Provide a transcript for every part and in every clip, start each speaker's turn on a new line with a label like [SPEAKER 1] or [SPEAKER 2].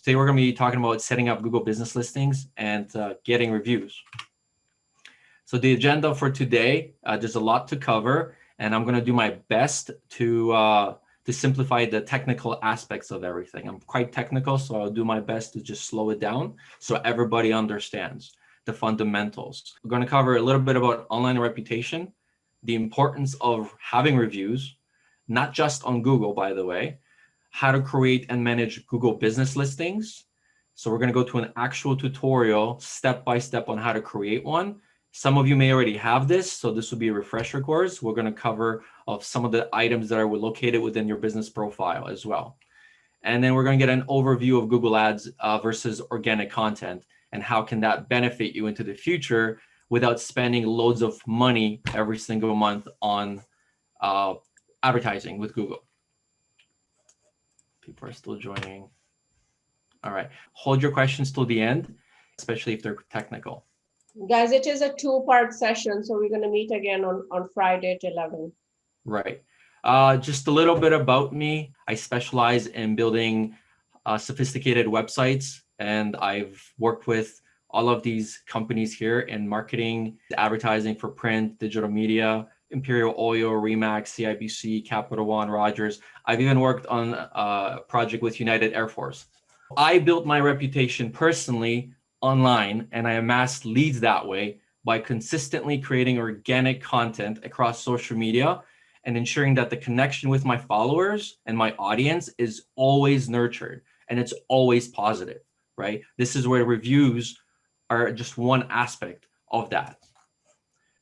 [SPEAKER 1] Today we're going to be talking about setting up Google business listings and getting reviews. So the agenda for today, there's a lot to cover, and I'm going to do my best to simplify the technical aspects of everything. I'm quite technical, so I'll do my best to just slow it down so everybody understands the fundamentals. We're going to cover a little bit about online reputation, the importance of having reviews, not just on Google, by the way, how to create and manage Google business listings. So we're going to go to an actual tutorial step by step on how to create one. Some of you may already have this, so this will be a refresher course. We're going to cover of some of the items that are located within your business profile as well. And then we're going to get an overview of Google Ads versus organic content and how can that benefit you into the future without spending loads of money every single month on advertising with Google. People are still joining. All right, hold your questions till the end, especially if they're technical.
[SPEAKER 2] Guys, it is a two-part session, so we're going to meet again on Friday at 11.
[SPEAKER 1] Right. Just a little bit about me. I specialize in building sophisticated websites, and I've worked with all of these companies here in marketing, advertising for print, digital media, Imperial Oil, Remax, CIBC, Capital One, Rogers. I've even worked on a project with United Air Force. I built my reputation personally online, and I amassed leads that way by consistently creating organic content across social media and ensuring that the connection with my followers and my audience is always nurtured and it's always positive, right? This is where reviews are just one aspect of that.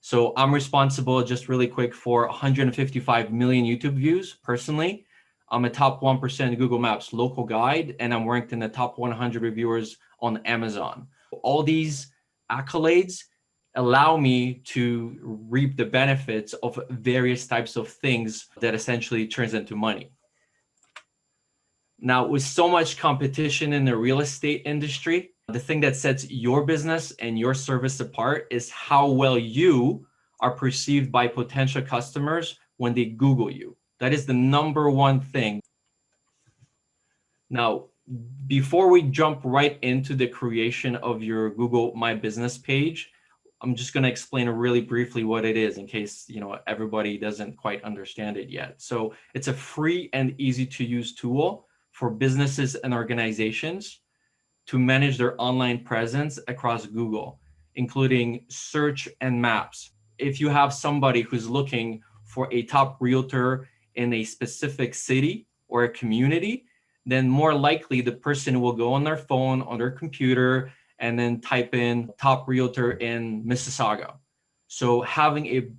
[SPEAKER 1] So I'm responsible, just really quick, for 155 million YouTube views personally. I'm a top 1% Google Maps local guide, and I'm ranked in the top 100 reviewers on Amazon. All these accolades allow me to reap the benefits of various types of things that essentially turns into money. Now, with so much competition in the real estate industry, the thing that sets your business and your service apart is how well you are perceived by potential customers when they Google you. That is the number one thing. Now, before we jump right into the creation of your Google My Business page, I'm just going to explain really briefly what it is in case everybody doesn't quite understand it yet. So it's a free and easy to use tool for businesses and organizations to manage their online presence across Google, including search and maps. If you have somebody who's looking for a top realtor in a specific city or a community, then more likely the person will go on their phone, on their computer, and then type in top realtor in Mississauga. So having a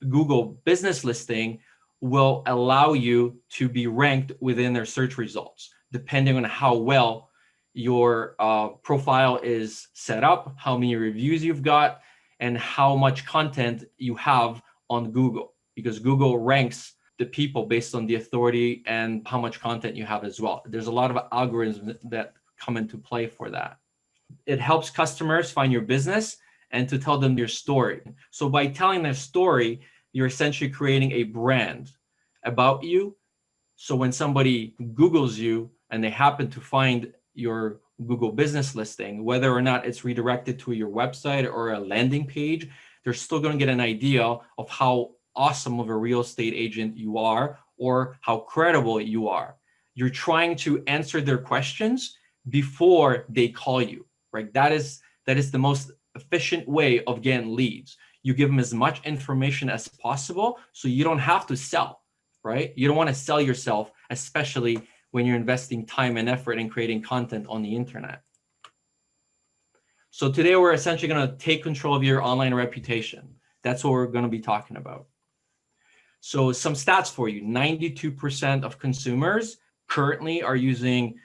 [SPEAKER 1] Google business listing will allow you to be ranked within their search results, depending on how well your profile is set up, how many reviews you've got, and how much content you have on Google, because Google ranks the people based on the authority and how much content you have as well. There's a lot of algorithms that come into play for that. It helps customers find your business and to tell them your story. So by telling their story, you're essentially creating a brand about you. So when somebody Googles you and they happen to find your Google business listing, whether or not it's redirected to your website or a landing page, they're still going to get an idea of how awesome of a real estate agent you are or how credible you are. You're trying to answer their questions before they call you, right? That is the most efficient way of getting leads. You give them as much information as possible so you don't have to sell, right? You don't want to sell yourself, especially when you're investing time and effort in creating content on the internet. So today we're essentially going to take control of your online reputation. That's what we're going to be talking about. So some stats for you. 92% of consumers currently are using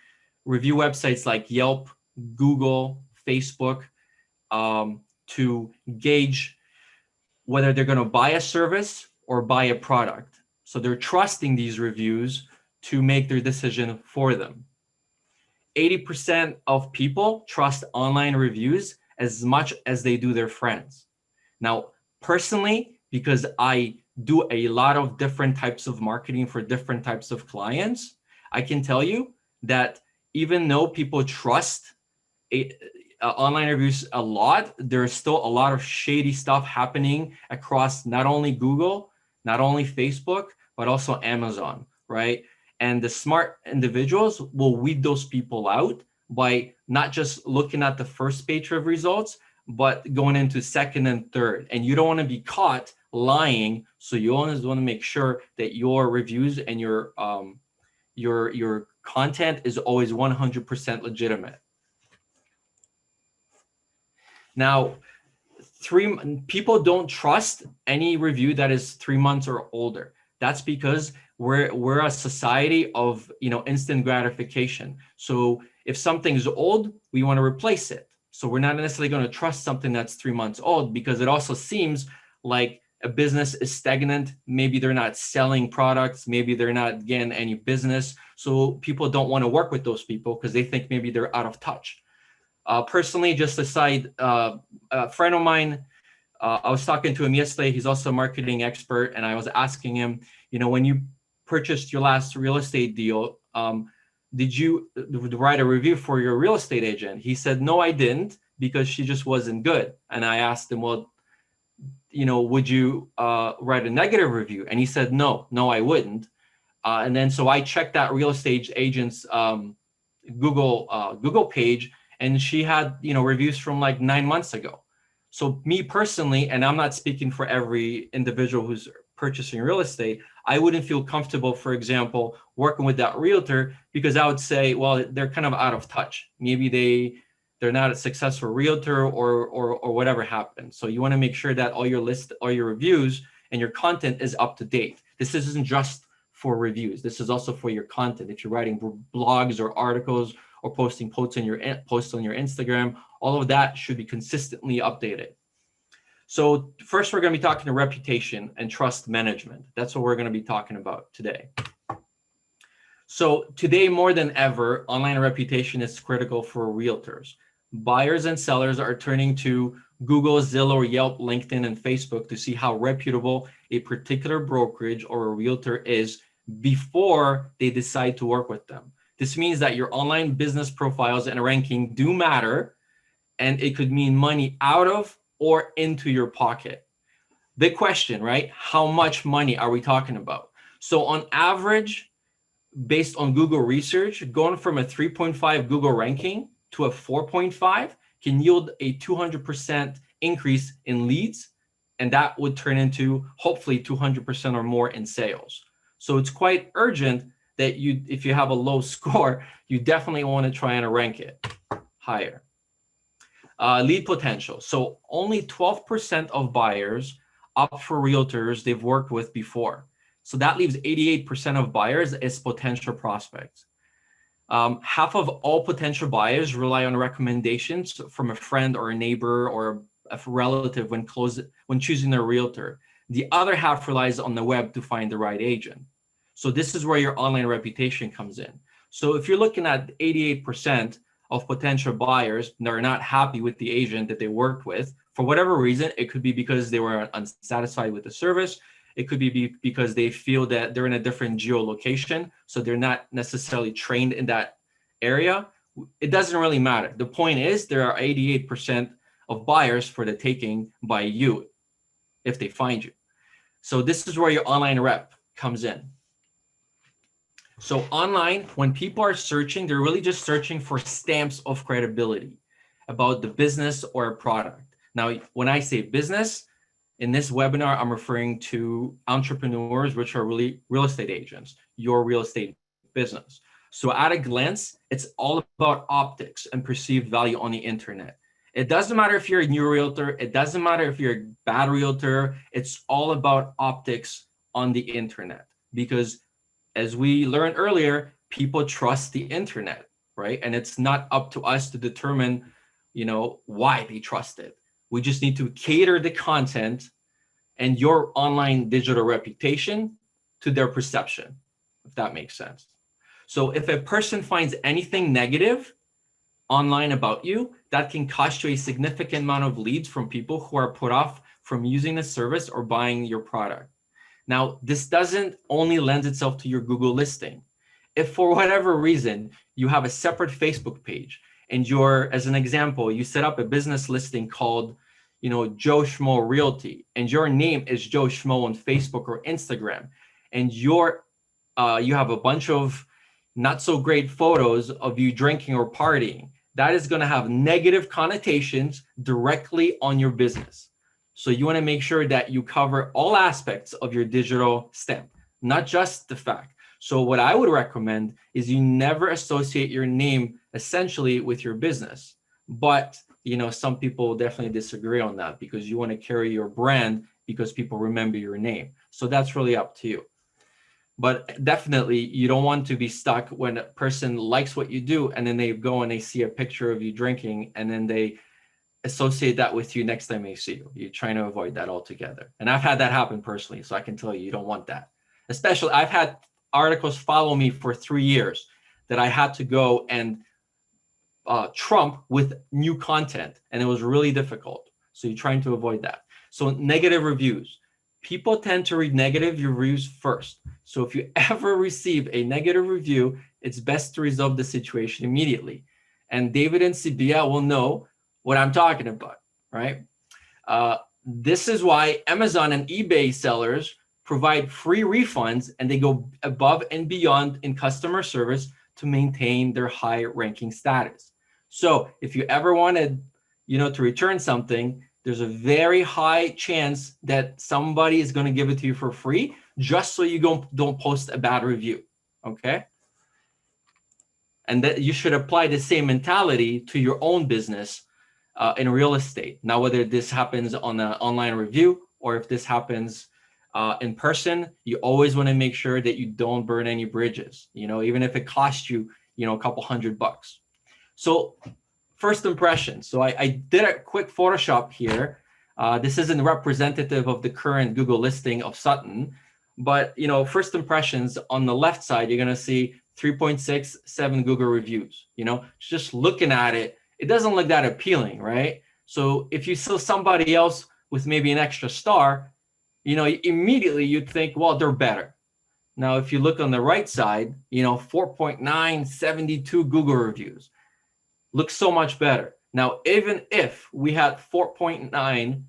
[SPEAKER 1] review websites like Yelp, Google, Facebook to gauge whether they're going to buy a service or buy a product. So they're trusting these reviews to make their decision for them. 80% of people trust online reviews as much as they do their friends. Now, personally, because I do a lot of different types of marketing for different types of clients, I can tell you that even though people trust online reviews a lot, there's still a lot of shady stuff happening across not only Google, not only Facebook, but also Amazon, right? And the smart individuals will weed those people out by not just looking at the first page of results, but going into second and third. And you don't want to be caught lying, so you always want to make sure that your reviews and your content is always 100% legitimate. Now, people don't trust any review that is 3 months or older. That's because we're a society of instant gratification. So if something's old, we want to replace it. So we're not necessarily going to trust something that's 3 months old, because it also seems like a business is stagnant. Maybe they're not selling products. Maybe they're not getting any business. So people don't want to work with those people because they think maybe they're out of touch. Personally, just aside, a friend of mine, I was talking to him yesterday. He's also a marketing expert. And I was asking him, when you purchased your last real estate deal, did you write a review for your real estate agent? He said, no, I didn't, because she just wasn't good. And I asked him, well, would you write a negative review? And he said, no, I wouldn't. And then so I checked that real estate agent's Google page, and she had reviews from like 9 months ago. So me personally, and I'm not speaking for every individual who's purchasing real estate, I wouldn't feel comfortable, for example, working with that realtor, because I would say, well, they're kind of out of touch. Maybe they're not a successful realtor or whatever happened. So you want to make sure that all your reviews and your content is up to date. This isn't just for reviews. This is also for your content. If you're writing blogs or articles or posting posts on your Instagram, all of that should be consistently updated. So first, we're going to be talking to reputation and trust management. That's what we're going to be talking about today. So today, more than ever, online reputation is critical for realtors. Buyers and sellers are turning to Google, Zillow, Yelp, LinkedIn, and Facebook to see how reputable a particular brokerage or a realtor is before they decide to work with them. This means that your online business profiles and ranking do matter, and it could mean money out of or into your pocket. Big question, right? How much money are we talking about? So on average, based on Google research, going from a 3.5 Google ranking to a 4.5 can yield a 200% increase in leads, and that would turn into hopefully 200% or more in sales. So it's quite urgent that if you have a low score, you definitely want to try and rank it higher. Lead potential. So only 12% of buyers opt for realtors they've worked with before. So that leaves 88% of buyers as potential prospects. Half of all potential buyers rely on recommendations from a friend or a neighbor or a relative when choosing their realtor. The other half relies on the web to find the right agent. So this is where your online reputation comes in. So if you're looking at 88% of potential buyers that are not happy with the agent that they worked with, for whatever reason, it could be because they were unsatisfied with the service. It could be because they feel that they're in a different geolocation, so they're not necessarily trained in that area. It doesn't really matter. The point is there are 88% of buyers for the taking by you if they find you. So this is where your online rep comes in. So online, when people are searching, they're really just searching for stamps of credibility about the business or a product. Now, when I say business, in this webinar, I'm referring to entrepreneurs, which are really real estate agents, your real estate business. So at a glance, it's all about optics and perceived value on the internet. It doesn't matter if you're a new realtor. It doesn't matter if you're a bad realtor. It's all about optics on the internet, because as we learned earlier, people trust the internet, right? And it's not up to us to determine, why they trust it. We just need to cater the content and your online digital reputation to their perception, if that makes sense. So if a person finds anything negative online about you, that can cost you a significant amount of leads from people who are put off from using the service or buying your product. Now, this doesn't only lend itself to your Google listing. if for whatever reason you have a separate Facebook page and you're, as an example, you set up a business listing called, Joe Schmo Realty, and your name is Joe Schmo on Facebook or Instagram, and you have a bunch of not so great photos of you drinking or partying, that is going to have negative connotations directly on your business. So you want to make sure that you cover all aspects of your digital stamp, not just the fact. So what I would recommend is you never associate your name essentially with your business. But, some people definitely disagree on that because you want to carry your brand because people remember your name. So that's really up to you. But definitely you don't want to be stuck when a person likes what you do and then they go and they see a picture of you drinking and then they associate that with you next time they see you. You're trying to avoid that altogether. And I've had that happen personally, so I can tell you don't want that. Especially I've had articles follow me for 3 years that I had to go and trump with new content, and it was really difficult. So you're trying to avoid that. So negative reviews. People tend to read negative reviews first. So if you ever receive a negative review, it's best to resolve the situation immediately. And David and Sabiha will know what I'm talking about, right? This is why Amazon and eBay sellers provide free refunds, and they go above and beyond in customer service to maintain their high ranking status. So if you ever wanted, to return something, there's a very high chance that somebody is going to give it to you for free just so you don't post a bad review, okay? And that you should apply the same mentality to your own business in real estate. Now, whether this happens on an online review or if this happens in person, you always want to make sure that you don't burn any bridges, even if it costs you, a couple $100. So first impression. So I did a quick Photoshop here. This isn't representative of the current Google listing of Sutton, but first impressions on the left side, you're going to see 3.67 Google reviews. Just looking at it, it doesn't look that appealing, right? So if you saw somebody else with maybe an extra star, immediately you'd think, well, they're better. Now, if you look on the right side, 4.9, 72 Google reviews. Looks so much better. Now, even if we had 4.9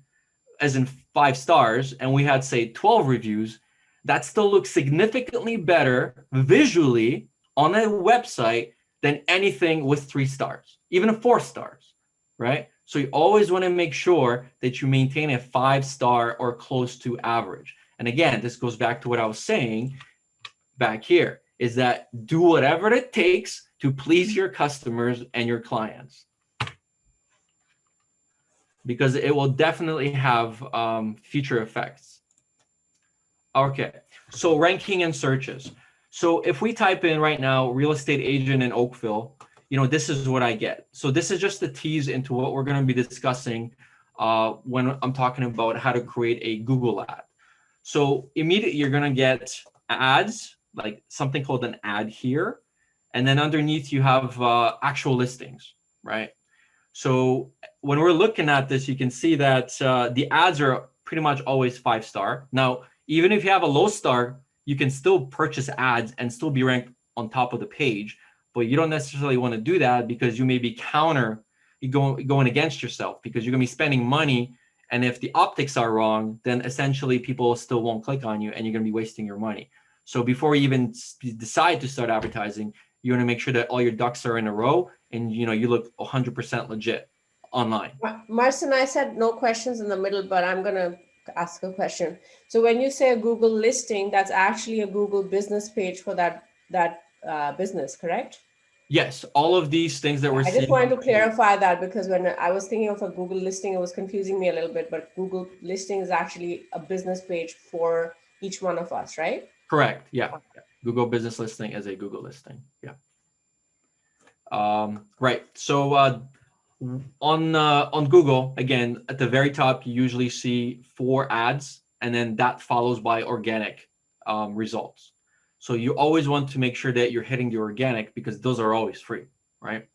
[SPEAKER 1] as in 5 stars and we had, say, 12 reviews, that still looks significantly better visually on a website than anything with 3 stars, even 4 stars, right? So you always want to make sure that you maintain a 5-star or close to average. And again, this goes back to what I was saying back here, is that do whatever it takes to please your customers and your clients, because it will definitely have future effects. Okay, so ranking and searches. So if we type in right now, real estate agent in Oakville, this is what I get. So this is just a tease into what we're going to be discussing when I'm talking about how to create a Google ad. So immediately you're going to get ads, like something called an ad here. And then underneath you have actual listings, right? So when we're looking at this, you can see that the ads are pretty much always 5-star. Now, even if you have a low star, you can still purchase ads and still be ranked on top of the page. But you don't necessarily want to do that because you may be going against yourself, because you're going to be spending money. And if the optics are wrong, then essentially people still won't click on you and you're going to be wasting your money. So before you even decide to start advertising, you want to make sure that all your ducks are in a row and you look 100% legit online.
[SPEAKER 2] Marcin, I said no questions in the middle, but I'm going to ask a question. So when you say a Google listing, that's actually a Google business page for that business, correct?
[SPEAKER 1] Yes, all of these things that we're seeing.
[SPEAKER 2] I just wanted to clarify that, because when I was thinking of a Google listing, it was confusing me a little bit, but Google listing is actually a business page for each one of us, right?
[SPEAKER 1] Correct. Yeah. Google business listing is a Google listing. Yeah. Right. So on Google, again, at the very top, you usually see 4 ads, and then that follows by organic results. So you always want to make sure that you're hitting the organic, because those are always free, right?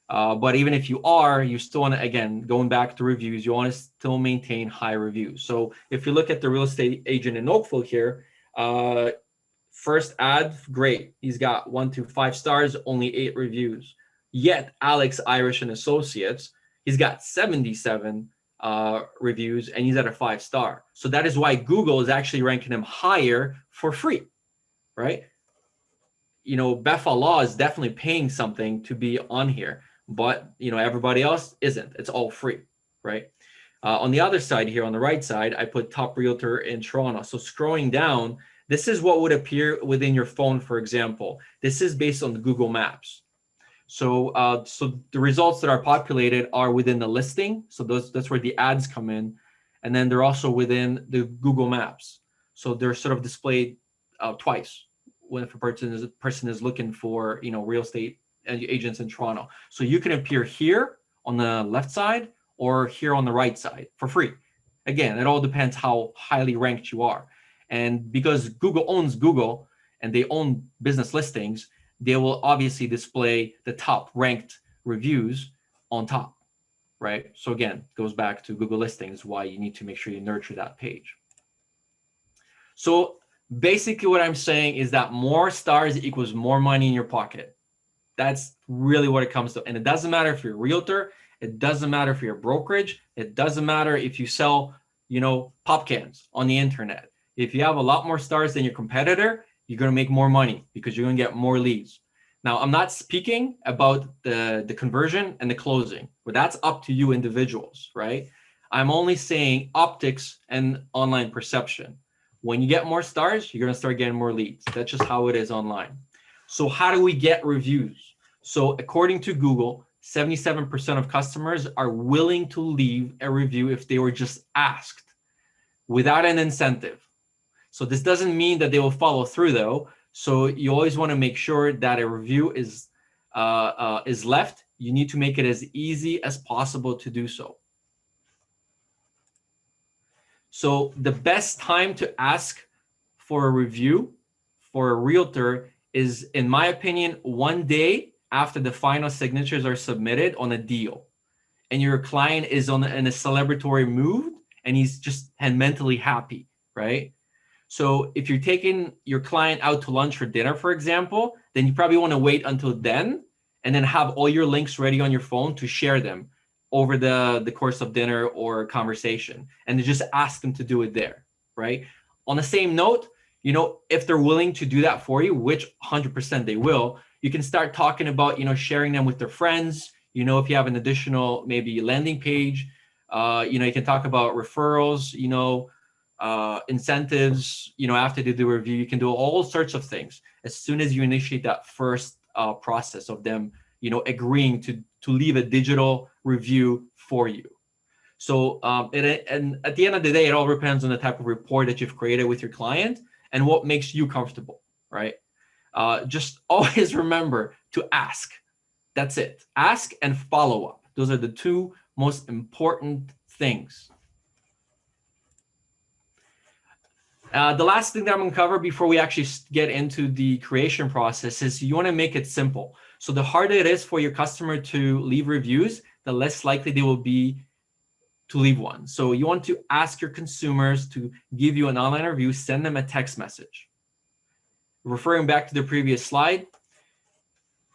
[SPEAKER 1] But even if you are, you still want to, again, going back to reviews, you want to still maintain high reviews. So if you look at the real estate agent in Oakville here, First ad, great. He's got 1 to 5 stars, only 8 reviews. Yet Alex Irish and Associates, he's got 77 reviews and he's at a 5-star. So that is why Google is actually ranking him higher for free, right? You know, Befala is definitely paying something to be on here, but you know, everybody else isn't. It's all free, right? On the other side here, on the right side, I put top realtor in Toronto. So scrolling down, this is what would appear within your phone, for example. This is based on the Google Maps. So, so the results that are populated are within the listing. So that's where the ads come in. And then they're also within the Google Maps. So they're sort of displayed twice when if a person is looking for, you know, real estate agents in Toronto. So you can appear here on the left side or here on the right side for free. Again, it all depends how highly ranked you are. And because Google owns Google and they own business listings, they will obviously display the top ranked reviews on top, right? So again, it goes back to Google listings, why you need to make sure you nurture that page. So basically what I'm saying is that more stars equals more money in your pocket. That's really what it comes to. And it doesn't matter if you're a realtor, it doesn't matter if you're a brokerage, it doesn't matter if you sell, you know, pop cans on the internet. If you have a lot more stars than your competitor, you're going to make more money because you're going to get more leads. Now, I'm not speaking about the conversion and the closing, but that's up to you individuals, right? I'm only saying optics and online perception. When you get more stars, you're going to start getting more leads. That's just how it is online. So how do we get reviews? So according to Google, 77% of customers are willing to leave a review if they were just asked without an incentive. So this doesn't mean that they will follow through though. So you always want to make sure that a review is left. You need to make it as easy as possible to do so. So the best time to ask for a review for a realtor is, in my opinion, 1 day after the final signatures are submitted on a deal and your client is in a celebratory mood and he's just mentally happy, right? So if you're taking your client out to lunch or dinner, for example, then you probably want to wait until then and then have all your links ready on your phone to share them over the course of dinner or conversation, and to just ask them to do it there, right? On the same note, you know, if they're willing to do that for you, which 100% they will, you can start talking about, you know, sharing them with their friends. You know, if you have an additional maybe landing page, you know, you can talk about referrals, you know, incentives, you know, after they do a review, you can do all sorts of things as soon as you initiate that first process of them, you know, agreeing to leave a digital review for you. So, and at the end of the day, it all depends on the type of rapport that you've created with your client and what makes you comfortable, right? Just always remember to ask. That's it. Ask and follow up. Those are the two most important things. The last thing that I'm going to cover before we actually get into the creation process is you want to make it simple. So the harder it is for your customer to leave reviews, the less likely they will be to leave one. So you want to ask your consumers to give you an online review, send them a text message. Referring back to the previous slide,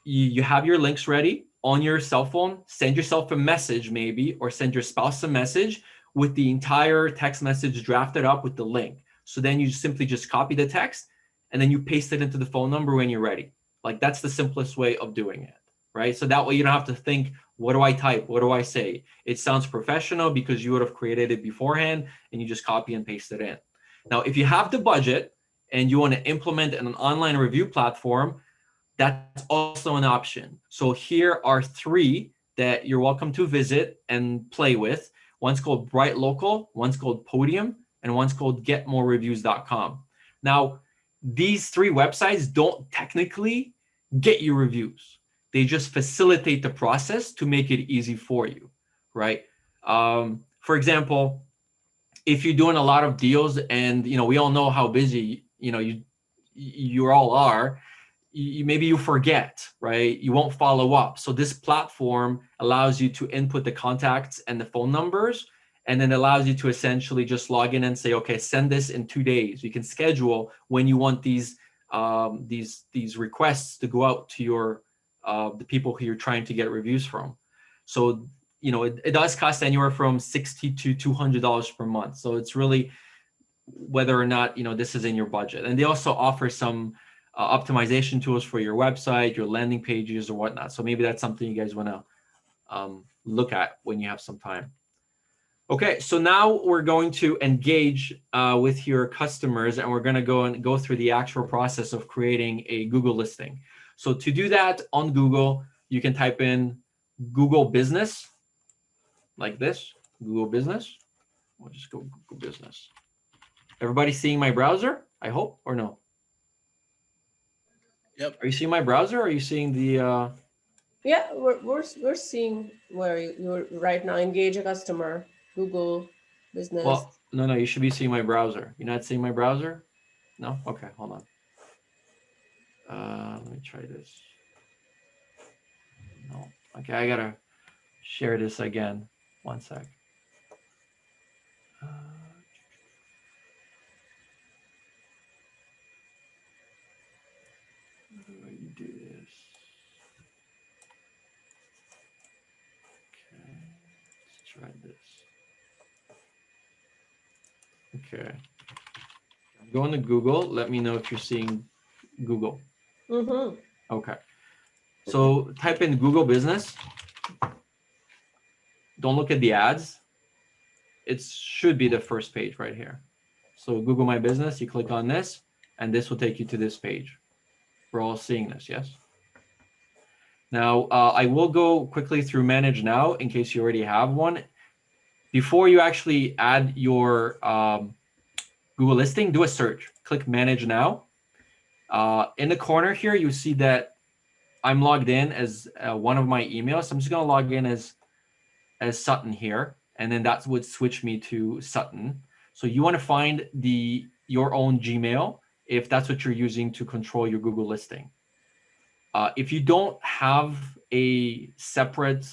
[SPEAKER 1] you have your links ready on your cell phone, send yourself a message maybe, or send your spouse a message with the entire text message drafted up with the link. So then you simply just copy the text and then you paste it into the phone number when you're ready. Like that's the simplest way of doing it, right? So that way you don't have to think, what do I type? What do I say? It sounds professional because you would have created it beforehand and you just copy and paste it in. Now, if you have the budget and you want to implement an online review platform, that's also an option. So here are 3 that you're welcome to visit and play with. One's called Bright Local, one's called Podium, and one's called getmorereviews.com. Now, these 3 websites don't technically get you reviews. They just facilitate the process to make it easy for you, right? For example, if you're doing a lot of deals and, you know, we all know how busy, you know, you all are, maybe you forget, right? You won't follow up. So this platform allows you to input the contacts and the phone numbers, and then allows you to essentially just log in and say, okay, send this in 2 days. You can schedule when you want these these requests to go out to your the people who you're trying to get reviews from. So it does cost anywhere from $60 to $200 per month. So it's really whether or not this is in your budget. And they also offer some optimization tools for your website, your landing pages, or whatnot. So maybe that's something you guys want to look at when you have some time. Okay, so now we're going to engage with your customers, and we're going to go through the actual process of creating a Google listing. So to do that on Google, you can type in Google Business like this, Google Business. We'll just go Google Business. Everybody seeing my browser? I hope, or no?
[SPEAKER 3] Yep.
[SPEAKER 1] Are you seeing my browser? Or are you seeing the?
[SPEAKER 2] Yeah, we're seeing where you're right now. Engage a customer, Google Business.
[SPEAKER 1] Well, no, you should be seeing my browser. You're not seeing my browser? No? Okay, hold on. Let me try this. No. Okay, I gotta share this again. One sec. How do you do this? Okay, let's try this. Okay. I'm going to Google. Let me know if you're seeing Google.
[SPEAKER 2] Mm-hmm.
[SPEAKER 1] Okay. So type in Google Business. Don't look at the ads. It should be the first page right here. So Google My Business, you click on this, and this will take you to this page. We're all seeing this, yes? Now, I will go quickly through Manage Now in case you already have one. Before you actually add your Google listing, do a search. Click Manage Now. In the corner here, you see that I'm logged in as one of my emails. So I'm just going to log in as Sutton here, and then that would switch me to Sutton. So you want to find your own Gmail if that's what you're using to control your Google listing. If you don't have a separate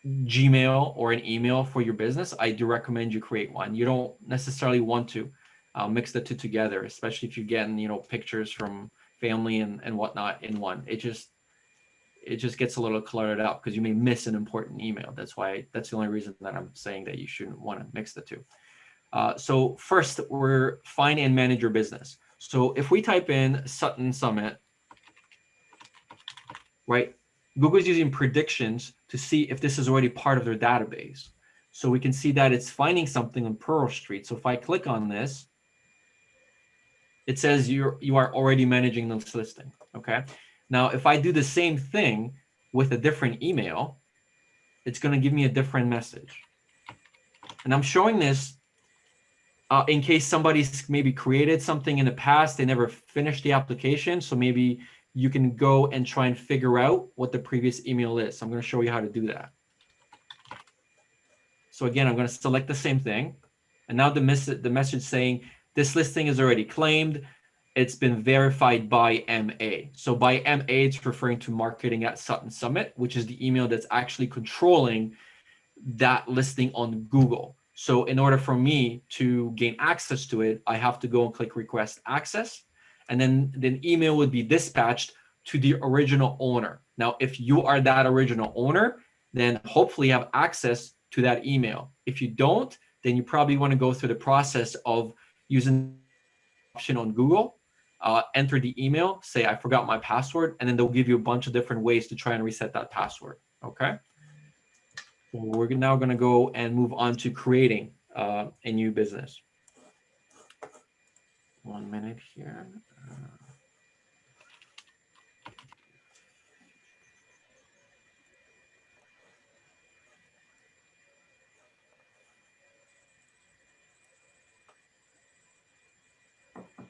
[SPEAKER 1] Gmail or an email for your business, I do recommend you create one. You don't necessarily want to mix the two together, especially if you're getting pictures from family and whatnot in one. It just gets a little cluttered up because you may miss an important email. That's the only reason that I'm saying that you shouldn't want to mix the two. So first, we're find and manage your business. So if we type in Sutton Summit, right, Google's using predictions to see if this is already part of their database. So we can see that it's finding something on Pearl Street. So if I click on this, it says you are already managing this listing. Okay. Now, if I do the same thing with a different email, it's going to give me a different message. And I'm showing this in case somebody's maybe created something in the past, they never finished the application. So maybe you can go and try and figure out what the previous email is. So I'm going to show you how to do that. So again, I'm going to select the same thing. And now the message saying this listing is already claimed. It's been verified by MA. So by MA, it's referring to Marketing at Sutton Summit, which is the email that's actually controlling that listing on Google. So in order for me to gain access to it, I have to go and click Request Access. And then the email would be dispatched to the original owner. Now, if you are that original owner, then hopefully you have access to that email. If you don't, then you probably want to go through the process of using the option on Google, enter the email, say, I forgot my password, and then they'll give you a bunch of different ways to try and reset that password, okay? So we're now gonna go and move on to creating a new business. 1 minute here.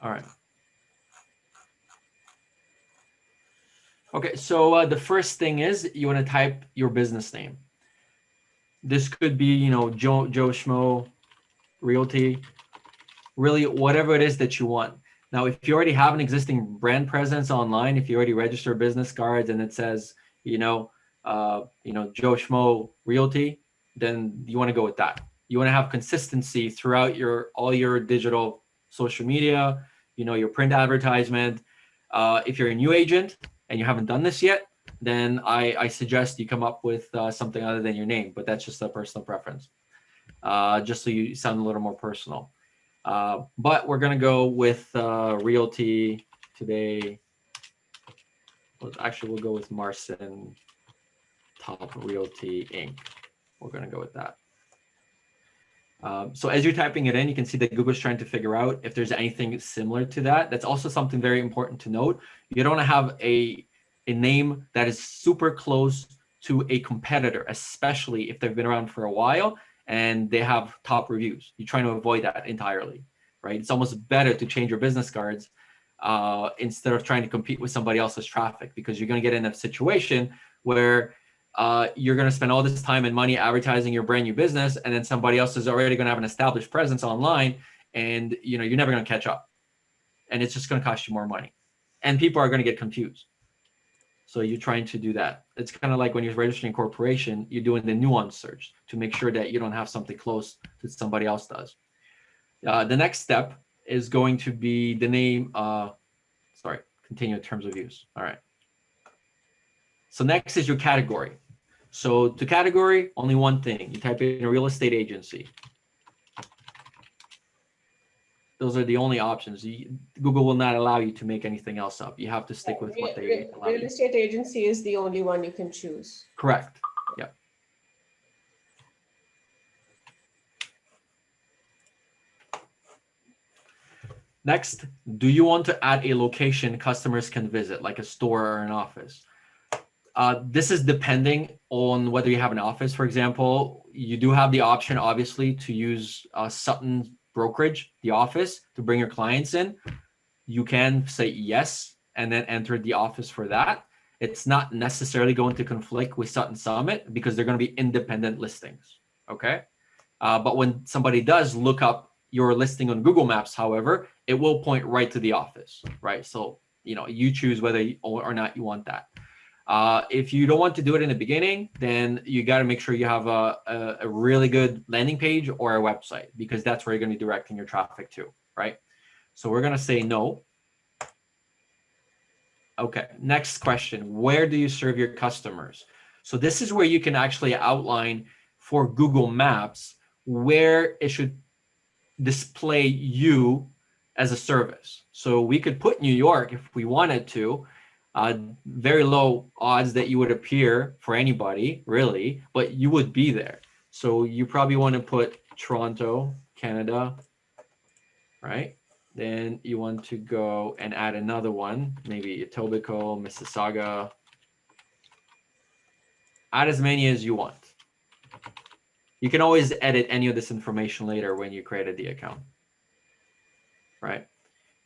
[SPEAKER 1] All right. Okay, so the first thing is you want to type your business name. This could be, Joe Schmo Realty, really whatever it is that you want. Now, if you already have an existing brand presence online, if you already register business cards and it says, Joe Schmo Realty, then you want to go with that. You want to have consistency throughout all your digital social media. your print advertisement. If you're a new agent and you haven't done this yet, then I suggest you come up with something other than your name, but that's just a personal preference, just so you sound a little more personal. But we're going to go with Realty today. Actually, we'll go with Marcin Top Realty Inc. We're going to go with that. So as you're typing it in, you can see that Google's trying to figure out if there's anything similar to that. That's also something very important to note. You don't want to have a name that is super close to a competitor, especially if they've been around for a while and they have top reviews. You're trying to avoid that entirely, right? It's almost better to change your business cards instead of trying to compete with somebody else's traffic, because you're going to get in a situation where you're going to spend all this time and money advertising your brand new business, and then somebody else is already going to have an established presence online, and you're never going to catch up, and it's just going to cost you more money, and people are going to get confused. So you're trying to do that. It's kind of like when you're registering a corporation, you're doing the nuance search to make sure that you don't have something close that somebody else does. The next step is going to be the name. Continue terms of use. All right. So next is your category. So to category, only one thing. You type in a real estate agency. Those are the only options. Google will not allow you to make anything else up. You have to stick with what they allow you.
[SPEAKER 2] Real estate agency is the only one you can choose.
[SPEAKER 1] Correct. Yeah. Next, do you want to add a location customers can visit, like a store or an office? This is depending on whether you have an office. For example, you do have the option, obviously, to use Sutton Brokerage, the office, to bring your clients in. You can say yes and then enter the office for that. It's not necessarily going to conflict with Sutton Summit because they're going to be independent listings. Okay. But when somebody does look up your listing on Google Maps, however, it will point right to the office, right? So, you choose whether or not you want that. If you don't want to do it in the beginning, then you got to make sure you have a really good landing page or a website, because that's where you're going to be directing your traffic to, right? So we're going to say no. Okay, next question. Where do you serve your customers? So this is where you can actually outline for Google Maps where it should display you as a service. So we could put New York if we wanted to. Very low odds that you would appear for anybody, really, but you would be there. So you probably want to put Toronto, Canada, right? Then you want to go and add another one, maybe Etobicoke, Mississauga. Add as many as you want. You can always edit any of this information later when you created the account, right?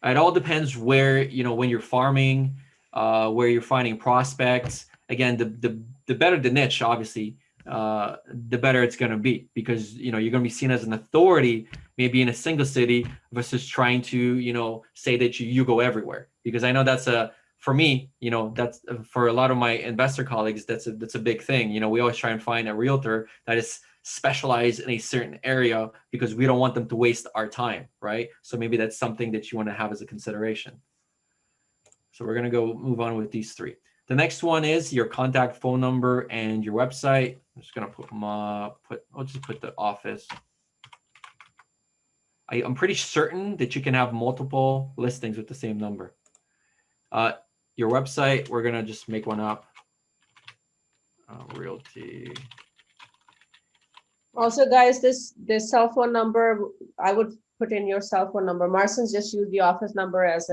[SPEAKER 1] It all depends where, when you're farming, where you're finding prospects. Again, the better the niche, obviously, the better it's going to be, because you're going to be seen as an authority maybe in a single city versus trying to say that you go everywhere. Because I know that's for me, that's for a lot of my investor colleagues, that's a big thing. We always try and find a realtor that is specialized in a certain area because we don't want them to waste our time, right? So maybe that's something that you want to have as a consideration. So we're going to move on with these three. The next one is your contact phone number and your website. I'm just going to I'll just put the office. I'm pretty certain that you can have multiple listings with the same number. Your website, we're going to just make one up. Realty.
[SPEAKER 2] Also, guys, this cell phone number, I would put in your cell phone number. Marcin's just used the office number as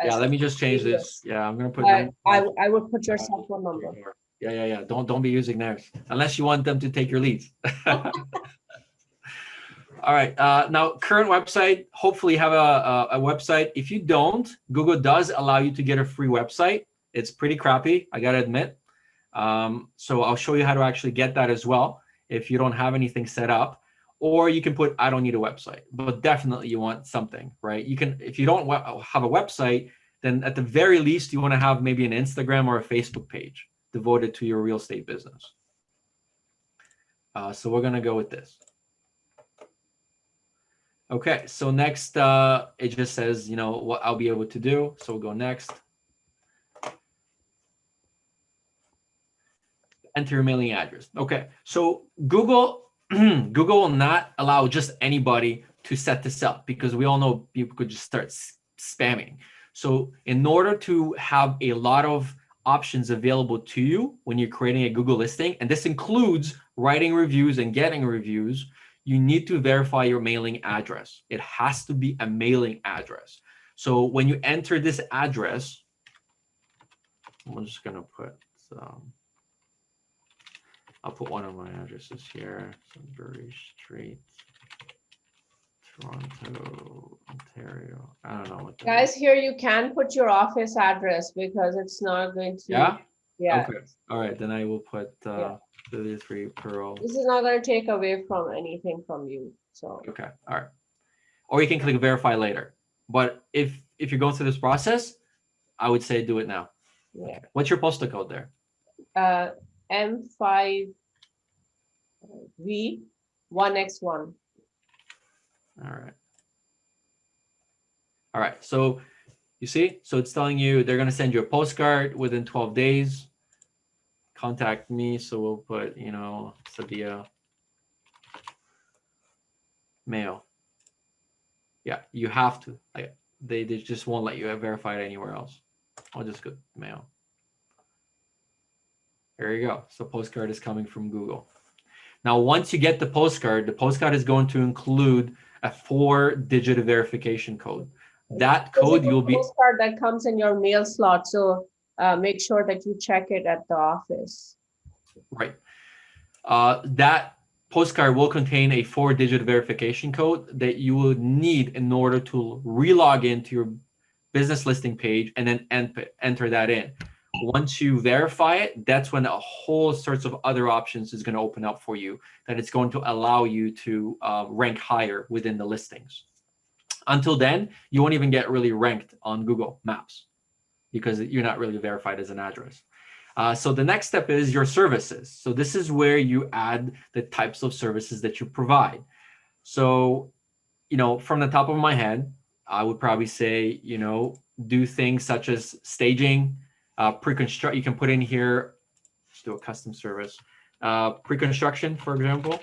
[SPEAKER 1] let me just change this. Yeah, I'm gonna put.
[SPEAKER 2] I would put your cell phone number.
[SPEAKER 1] Yeah. Don't be using theirs unless you want them to take your leads. All right. Now, current website. Hopefully, you have a website. If you don't, Google does allow you to get a free website. It's pretty crappy, I gotta admit. So I'll show you how to actually get that as well if you don't have anything set up. Or you can put, I don't need a website, but definitely you want something, right? You can, if you don't have a website, then at the very least, you want to have maybe an Instagram or a Facebook page devoted to your real estate business. So we're going to go with this. Okay, so next, it just says, you know, what I'll be able to do. So we'll go next. Enter your mailing address. Okay, so Google, Google will not allow just anybody to set this up because we all know people could just start spamming. So in order to have a lot of options available to you when you're creating a Google listing, and this includes writing reviews and getting reviews, you need to verify your mailing address. It has to be a mailing address. So when you enter this address, I'm just gonna put I'll put one of my addresses here. Sunbury Street, Toronto, Ontario. I don't know what that
[SPEAKER 2] Guys,
[SPEAKER 1] is.
[SPEAKER 2] here you can put your office address because it's not going to.
[SPEAKER 1] Yeah?
[SPEAKER 2] Yeah.
[SPEAKER 1] Okay. All right. Then I will put
[SPEAKER 2] Yeah.
[SPEAKER 1] 33 Pearl.
[SPEAKER 2] This is not going to take away from anything from you. So.
[SPEAKER 1] Okay. All right. Or you can click verify later. But if you're going through this process, I would say do it now.
[SPEAKER 2] Yeah.
[SPEAKER 1] Okay. What's your postal code there?
[SPEAKER 2] M5V 1X1.
[SPEAKER 1] All right. All right. So you see, so it's telling you they're going to send you a postcard within 12 days. Contact me. So we'll put, you know, sabiha mail. Yeah, you have to. Like, they just won't let you verify it anywhere else. I'll just go mail. There you go. So postcard is coming from Google. Now, once you get the postcard is going to include a 4-digit verification code. That code you'll be
[SPEAKER 2] postcard that comes in your mail slot. So make sure that you check it at the office.
[SPEAKER 1] right. That postcard will contain a 4-digit verification code that you will need in order to relog into your business listing page and then enter that in. Once you verify it, that's when a whole sorts of other options is going to open up for you, that it's going to allow you to rank higher within the listings. Until then, you won't even get really ranked on Google Maps because you're not really verified as an address. So the next step is your services. So this is where you add the types of services that you provide. So, you know, from the top of my head, I would probably say, you know, do things such as staging, pre-construct. You can put in here, let's do a custom service, pre-construction, for example,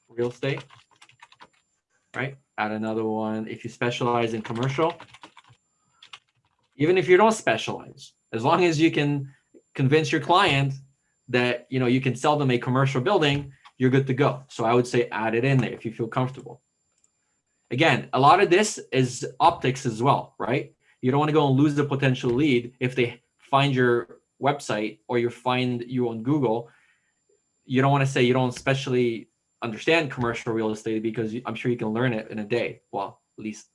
[SPEAKER 1] real estate, right? Add another one. If you specialize in commercial, even if you don't specialize, as long as you can convince your client that, you know, you can sell them a commercial building, you're good to go. So I would say add it in there if you feel comfortable. Again, a lot of this is optics as well, right? You don't want to go and lose the potential lead if they find your website or you find you on Google. You don't want to say you don't especially understand commercial real estate because I'm sure you can learn it in a day. Well, at least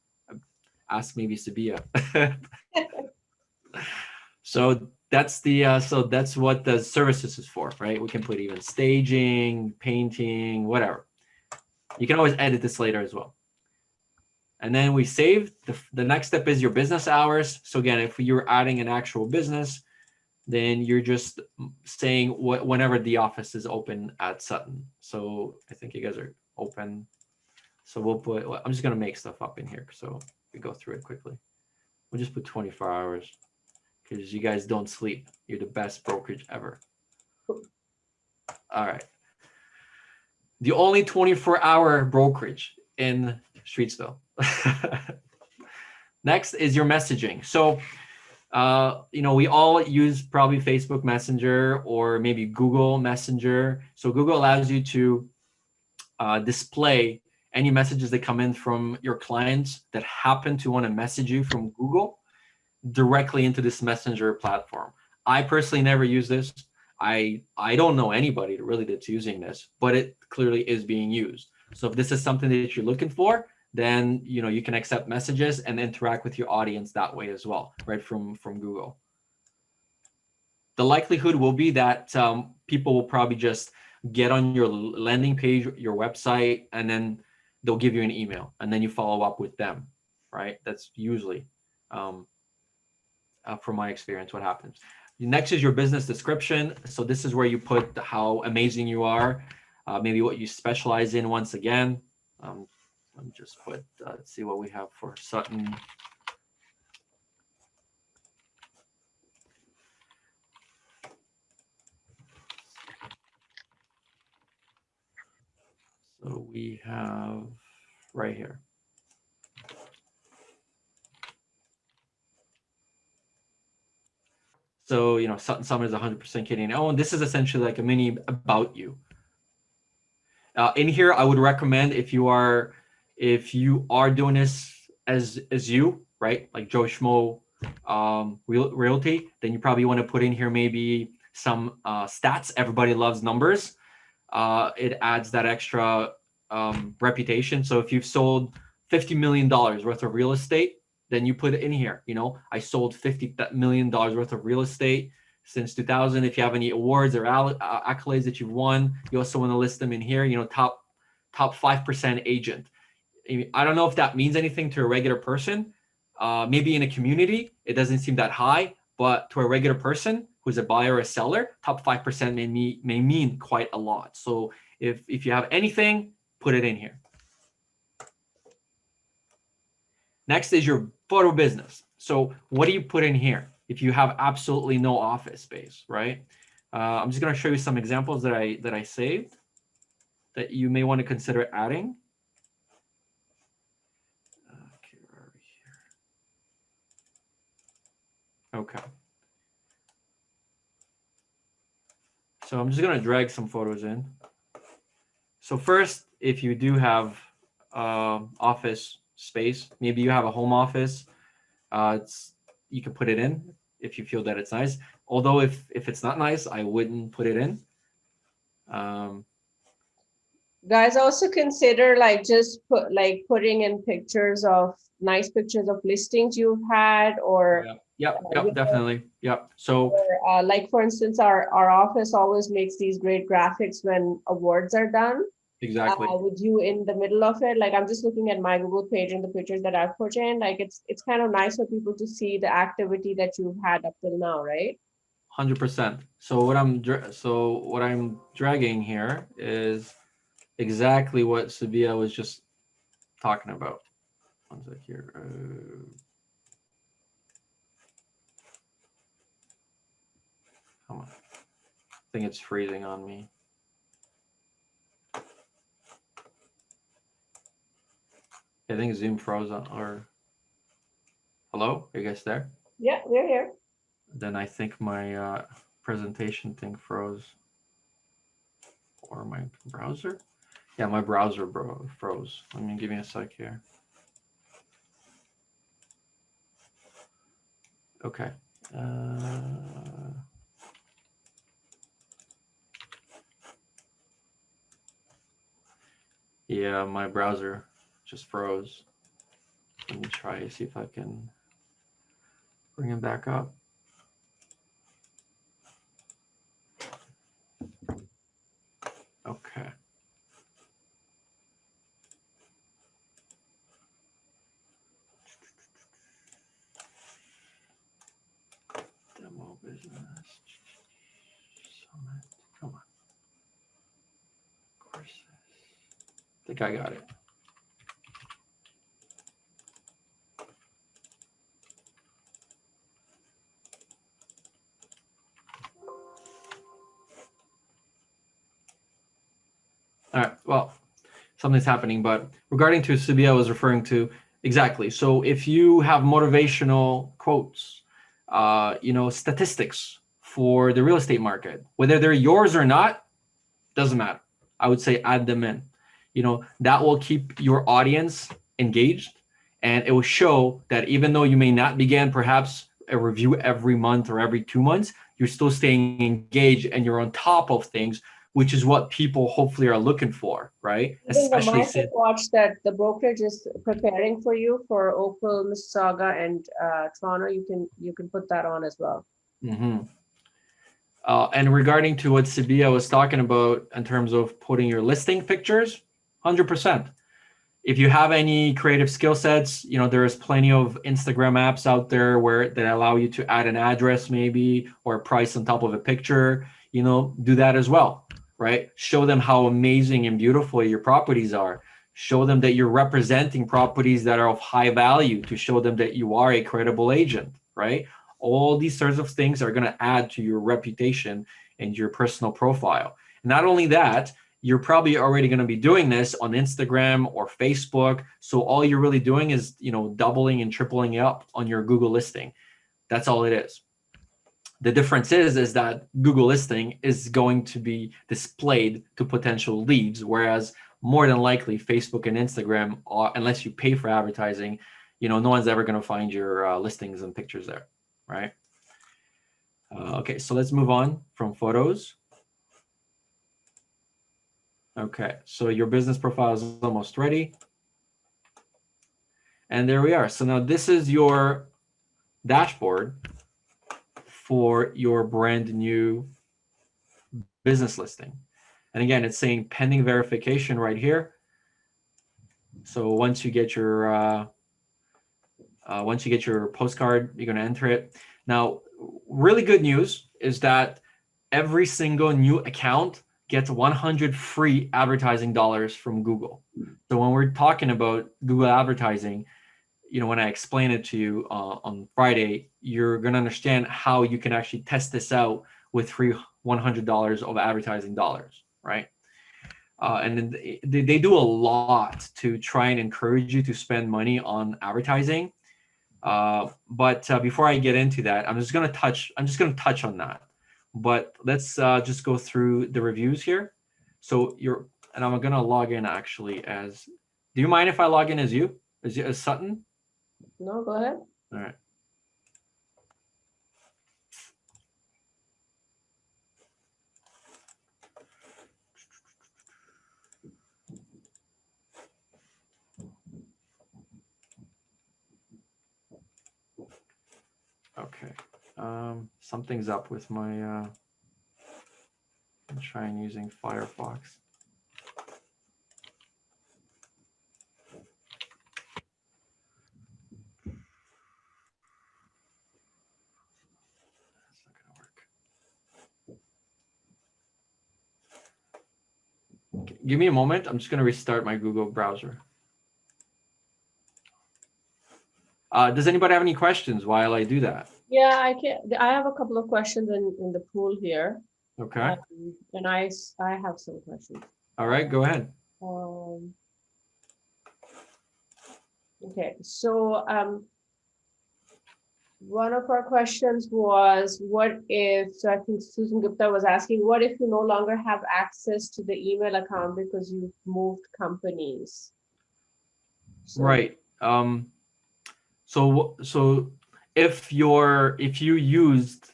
[SPEAKER 1] ask maybe Sabiha. So that's the so that's what the services is for, right? We can put even staging, painting, whatever. You can always edit this later as well. And then we save. The next step is your business hours. So again, if you're adding an actual business, then you're just saying whenever the office is open at Sutton. So I think you guys are open. So we'll put, I'm just going to make stuff up in here. So we go through it quickly. We'll just put 24 hours because you guys don't sleep. You're the best brokerage ever. All right. The only 24-hour brokerage in Streetsville. Next is your messaging. So, you know, we all use probably Facebook Messenger or maybe Google Messenger. So Google allows you to display any messages that come in from your clients that happen to want to message you from Google directly into this messenger platform. I personally never use this. I don't know anybody really that's using this, but it clearly is being used. So if this is something that you're looking for, then you know you can accept messages and interact with your audience that way as well, right from Google. The likelihood will be that people will probably just get on your landing page, your website, and then they'll give you an email, and then you follow up with them, right? That's usually, from my experience, what happens. Next is your business description. So this is where you put how amazing you are, maybe what you specialize in once again. Let me just put, let's see what we have for Sutton. So we have right here. So, you know, Sutton Summit is 100% Canadian owned. This is essentially like a mini about you. In here, I would recommend if you are doing this as you, right, like Joe Schmo Realty, then you probably want to put in here maybe some stats. Everybody loves numbers. It adds that extra reputation. So if you've sold $50 million worth of real estate, then you put it in here. You know, I sold $50 million worth of real estate since 2000. If you have any awards or accolades that you've won, you also want to list them in here. You know, top 5% agent. I don't know if that means anything to a regular person. Maybe in a community, it doesn't seem that high, but to a regular person who's a buyer or a seller, top 5% may mean quite a lot. So if you have anything, put it in here. Next is your photo business. So what do you put in here if you have absolutely no office space, right? I'm just going to show you some examples that I saved that you may want to consider adding. Okay, where are we here? Okay. So I'm just going to drag some photos in. So first, if you do have office space, maybe you have a home office, you can put it in if you feel that it's nice. Although if it's not nice, I wouldn't put it in.
[SPEAKER 2] Guys, also consider like just putting in pictures of nice pictures of listings you've had, or
[SPEAKER 1] yep, definitely. Yep. So
[SPEAKER 2] like for instance, our office always makes these great graphics when awards are done.
[SPEAKER 1] Exactly.
[SPEAKER 2] With you in the middle of it. Like I'm just looking at my Google page and the pictures that I've put in. Like it's kind of nice for people to see the activity that you've had up till now, right?
[SPEAKER 1] 100%. So what I'm dragging here is exactly what Sabiha was just talking about. One sec here. Come on. I think it's freezing on me. I think Zoom froze on, or hello? Are you guys there?
[SPEAKER 2] Yeah, we're here.
[SPEAKER 1] Then I think my presentation thing froze. Or my browser? Yeah, my browser froze. Give me a sec here. Okay. Yeah, my browser just froze. Let me try to see if I can bring it back up. Okay. Demo business. Summit. Come on. Courses. I think I got it. All right, well, something's happening, but regarding to Sabiha was referring to, exactly. So if you have motivational quotes, statistics for the real estate market, whether they're yours or not, doesn't matter. I would say add them in. That will keep your audience engaged, and it will show that even though you may not begin perhaps a review every month or every 2 months, you're still staying engaged and you're on top of things, which is what people hopefully are looking for, right?
[SPEAKER 2] Even the market watch that the brokerage is preparing for you for Oakville, Mississauga, and Toronto, you can put that on as well.
[SPEAKER 1] Mm-hmm. And regarding to what Sabiha was talking about in terms of putting your listing pictures, 100%. If you have any creative skill sets, there's plenty of Instagram apps out there that allow you to add an address maybe or a price on top of a picture. Do that as well, right? Show them how amazing and beautiful your properties are. Show them that you're representing properties that are of high value to show them that you are a credible agent, right? All these sorts of things are going to add to your reputation and your personal profile. Not only that, you're probably already going to be doing this on Instagram or Facebook. So all you're really doing is, doubling and tripling up on your Google listing. That's all it is. The difference is that Google listing is going to be displayed to potential leads, whereas more than likely Facebook and Instagram, unless you pay for advertising, no one's ever going to find your listings and pictures there, right? Okay, so let's move on from photos. Okay, so your business profile is almost ready. And there we are. So now this is your dashboard for your brand new business listing. And again, it's saying pending verification right here. So once you get your postcard, you're going to enter it. Now, really good news is that every single new account gets 100 free advertising dollars from Google. So when we're talking about Google advertising, when I explain it to you on Friday, you're going to understand how you can actually test this out with free $100 of advertising dollars, right? And then they do a lot to try and encourage you to spend money on advertising. But before I get into that, I'm just going to touch on that. But let's just go through the reviews here. So and I'm going to log in actually as, do you mind if I log in as you, as Sutton?
[SPEAKER 2] No, go ahead.
[SPEAKER 1] All right. Okay. Something's up with my, I'm trying using Firefox. That's not gonna work. Give me a moment. I'm just gonna restart my Google browser. Does anybody have any questions while I do that?
[SPEAKER 2] Yeah, I have a couple of questions in the pool here.
[SPEAKER 1] Okay.
[SPEAKER 2] And I have some questions.
[SPEAKER 1] All right, go ahead.
[SPEAKER 2] Okay, so one of our questions was, what if, so I think Susan Gupta was asking, what if you no longer have access to the email account because you've moved companies? So,
[SPEAKER 1] Right. So if you used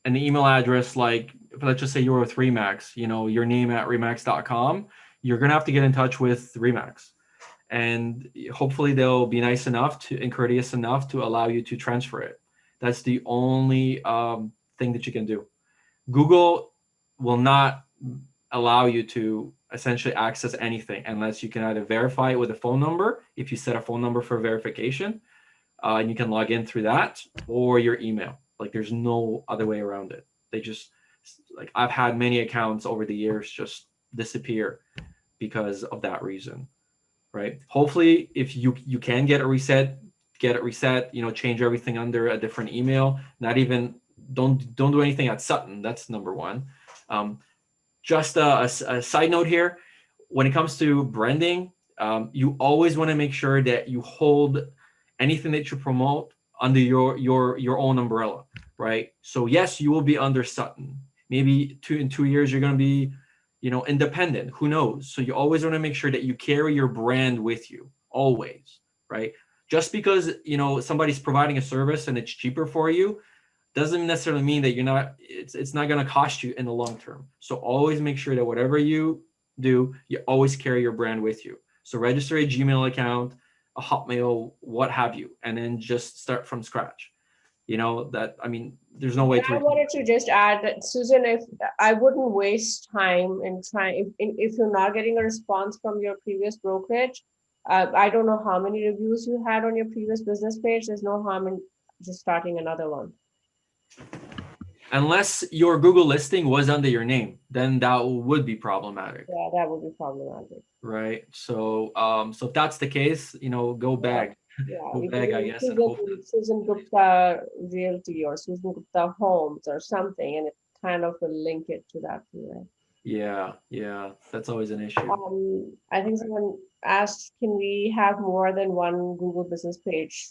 [SPEAKER 1] an email address like, let's just say you were with Remax, your name at remax.com, you're gonna have to get in touch with Remax, and hopefully they'll be nice enough and courteous enough to allow you to transfer it. That's the only thing that you can do. Google will not allow you to essentially access anything unless you can either verify it with a phone number, if you set a phone number for verification, and you can log in through that, or your email. Like, there's no other way around it. They just, like, I've had many accounts over the years just disappear because of that reason, right? Hopefully, if you can get it reset, change everything under a different email. Not even, don't do anything at Sutton. That's number one. Just a side note here, when it comes to branding, you always want to make sure that you hold anything that you promote under your own umbrella, right? So yes, you will be under Sutton. Maybe in 2 years you're going to be, independent. Who knows? So you always want to make sure that you carry your brand with you always, right? Just because somebody's providing a service and it's cheaper for you doesn't necessarily mean that it's not going to cost you in the long term. So always make sure that whatever you do, you always carry your brand with you. So register a Gmail account, a Hotmail, what have you, and then just start from scratch. There's no way to.
[SPEAKER 2] I wanted to just add that, Susan, if I wouldn't waste time in trying, if you're not getting a response from your previous brokerage, I don't know how many reviews you had on your previous business page. There's no harm in just starting another one.
[SPEAKER 1] Unless your Google listing was under your name, then that would be problematic.
[SPEAKER 2] Yeah, that would be problematic.
[SPEAKER 1] Right. So, so if that's the case, go bag,
[SPEAKER 2] Yeah,
[SPEAKER 1] go
[SPEAKER 2] we
[SPEAKER 1] bag, I
[SPEAKER 2] can
[SPEAKER 1] guess, and hope.
[SPEAKER 2] Susan Gupta Realty or Susan Gupta Homes or something, and it kind of will link it to that too, right?
[SPEAKER 1] Yeah, that's always an issue.
[SPEAKER 2] I think someone asked, can we have more than one Google business page?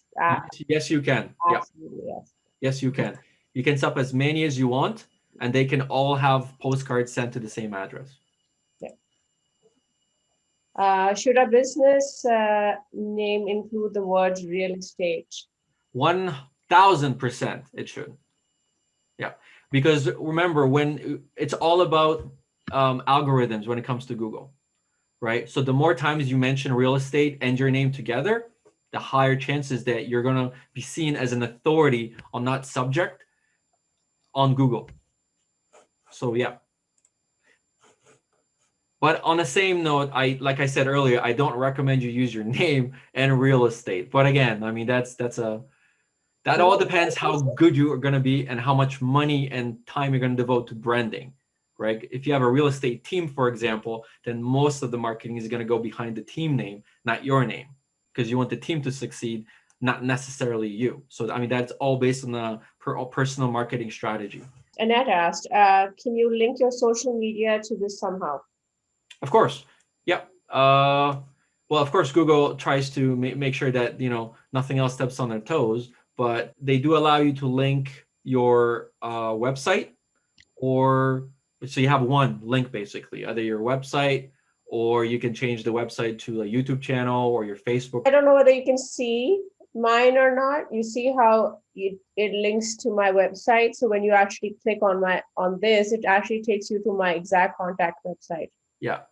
[SPEAKER 1] Yes, you can. Yeah,
[SPEAKER 2] Absolutely, yes.
[SPEAKER 1] yes, you can. You can set up as many as you want, and they can all have postcards sent to the same address.
[SPEAKER 2] Should a business name include the word real estate?
[SPEAKER 1] 1000% it should. Yeah, because remember, when it's all about algorithms when it comes to Google, right? So the more times you mention real estate and your name together, the higher chances that you're going to be seen as an authority on that subject on Google. So yeah. But on the same note, like I said earlier, I don't recommend you use your name and real estate. But again, I mean that all depends how good you are going to be and how much money and time you're going to devote to branding, right? If you have a real estate team, for example, then most of the marketing is going to go behind the team name, not your name, because you want the team to succeed, not necessarily you. So, I mean, that's all based on a personal marketing strategy.
[SPEAKER 2] Annette asked, can you link your social media to this somehow?
[SPEAKER 1] Of course. Yep. Well, of course, Google tries to make sure that, nothing else steps on their toes, but they do allow you to link your website, or so you have one link basically, either your website, or you can change the website to a YouTube channel or your Facebook.
[SPEAKER 2] I don't know whether you can see mine or not. You see how it links to my website. So when you actually click on this, it actually takes you to my exact contact website.
[SPEAKER 1] Yeah.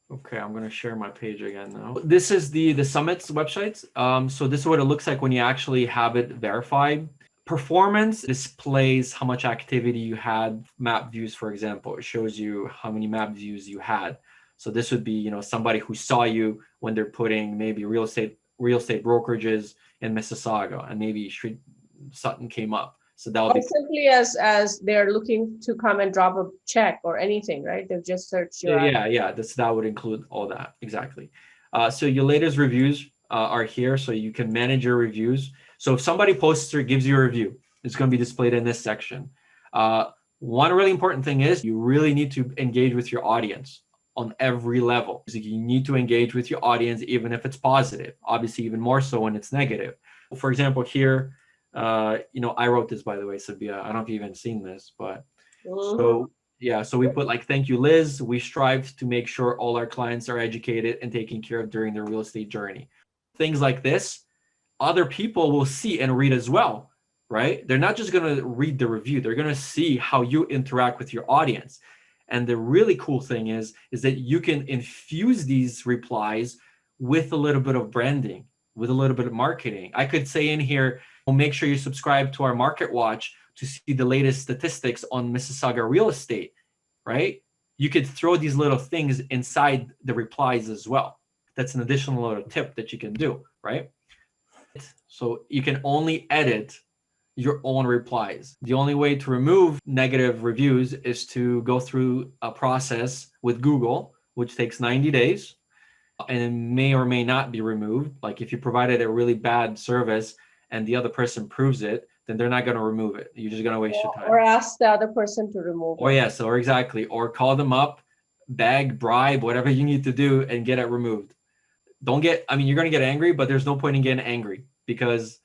[SPEAKER 1] Okay, I'm gonna share my page again now. This is the Summit's websites. So this is what it looks like when you actually have it verified. Performance displays how much activity you had, map views, for example. It shows you how many map views you had. So this would be, somebody who saw you when they're putting maybe real estate brokerages in Mississauga, and maybe Sutton came up. So that would be
[SPEAKER 2] simply as they're looking to come and drop a check or anything, right? They've just searched your
[SPEAKER 1] yeah. That would include all that, exactly. So your latest reviews are here, so you can manage your reviews. So if somebody posts or gives you a review, it's going to be displayed in this section. One really important thing is you really need to engage with your audience on every level. So you need to engage with your audience, even if it's positive. Obviously, even more so when it's negative. For example, here, I wrote this, by the way, Sabiha. I don't know if you've even seen this, but so yeah, so we put like, thank you, Liz. We strive to make sure all our clients are educated and taken care of during their real estate journey. Things like this, other people will see and read as well, right? They're not just going to read the review. They're going to see how you interact with your audience. And the really cool thing is that you can infuse these replies with a little bit of branding, with a little bit of marketing. I could say in here, well, make sure you subscribe to our Market Watch to see the latest statistics on Mississauga real estate, right? You could throw these little things inside the replies as well. That's an additional little tip that you can do, right? So you can only edit your own replies. The only way to remove negative reviews is to go through a process with Google, which takes 90 days and it may or may not be removed. Like if you provided a really bad service and the other person proves it, then they're not going to remove it. You're just going to waste your time.
[SPEAKER 2] Or ask the other person to remove it.
[SPEAKER 1] Or yes, or exactly. Or call them up, beg, bribe, whatever you need to do and get it removed. You're going to get angry, but there's no point in getting angry because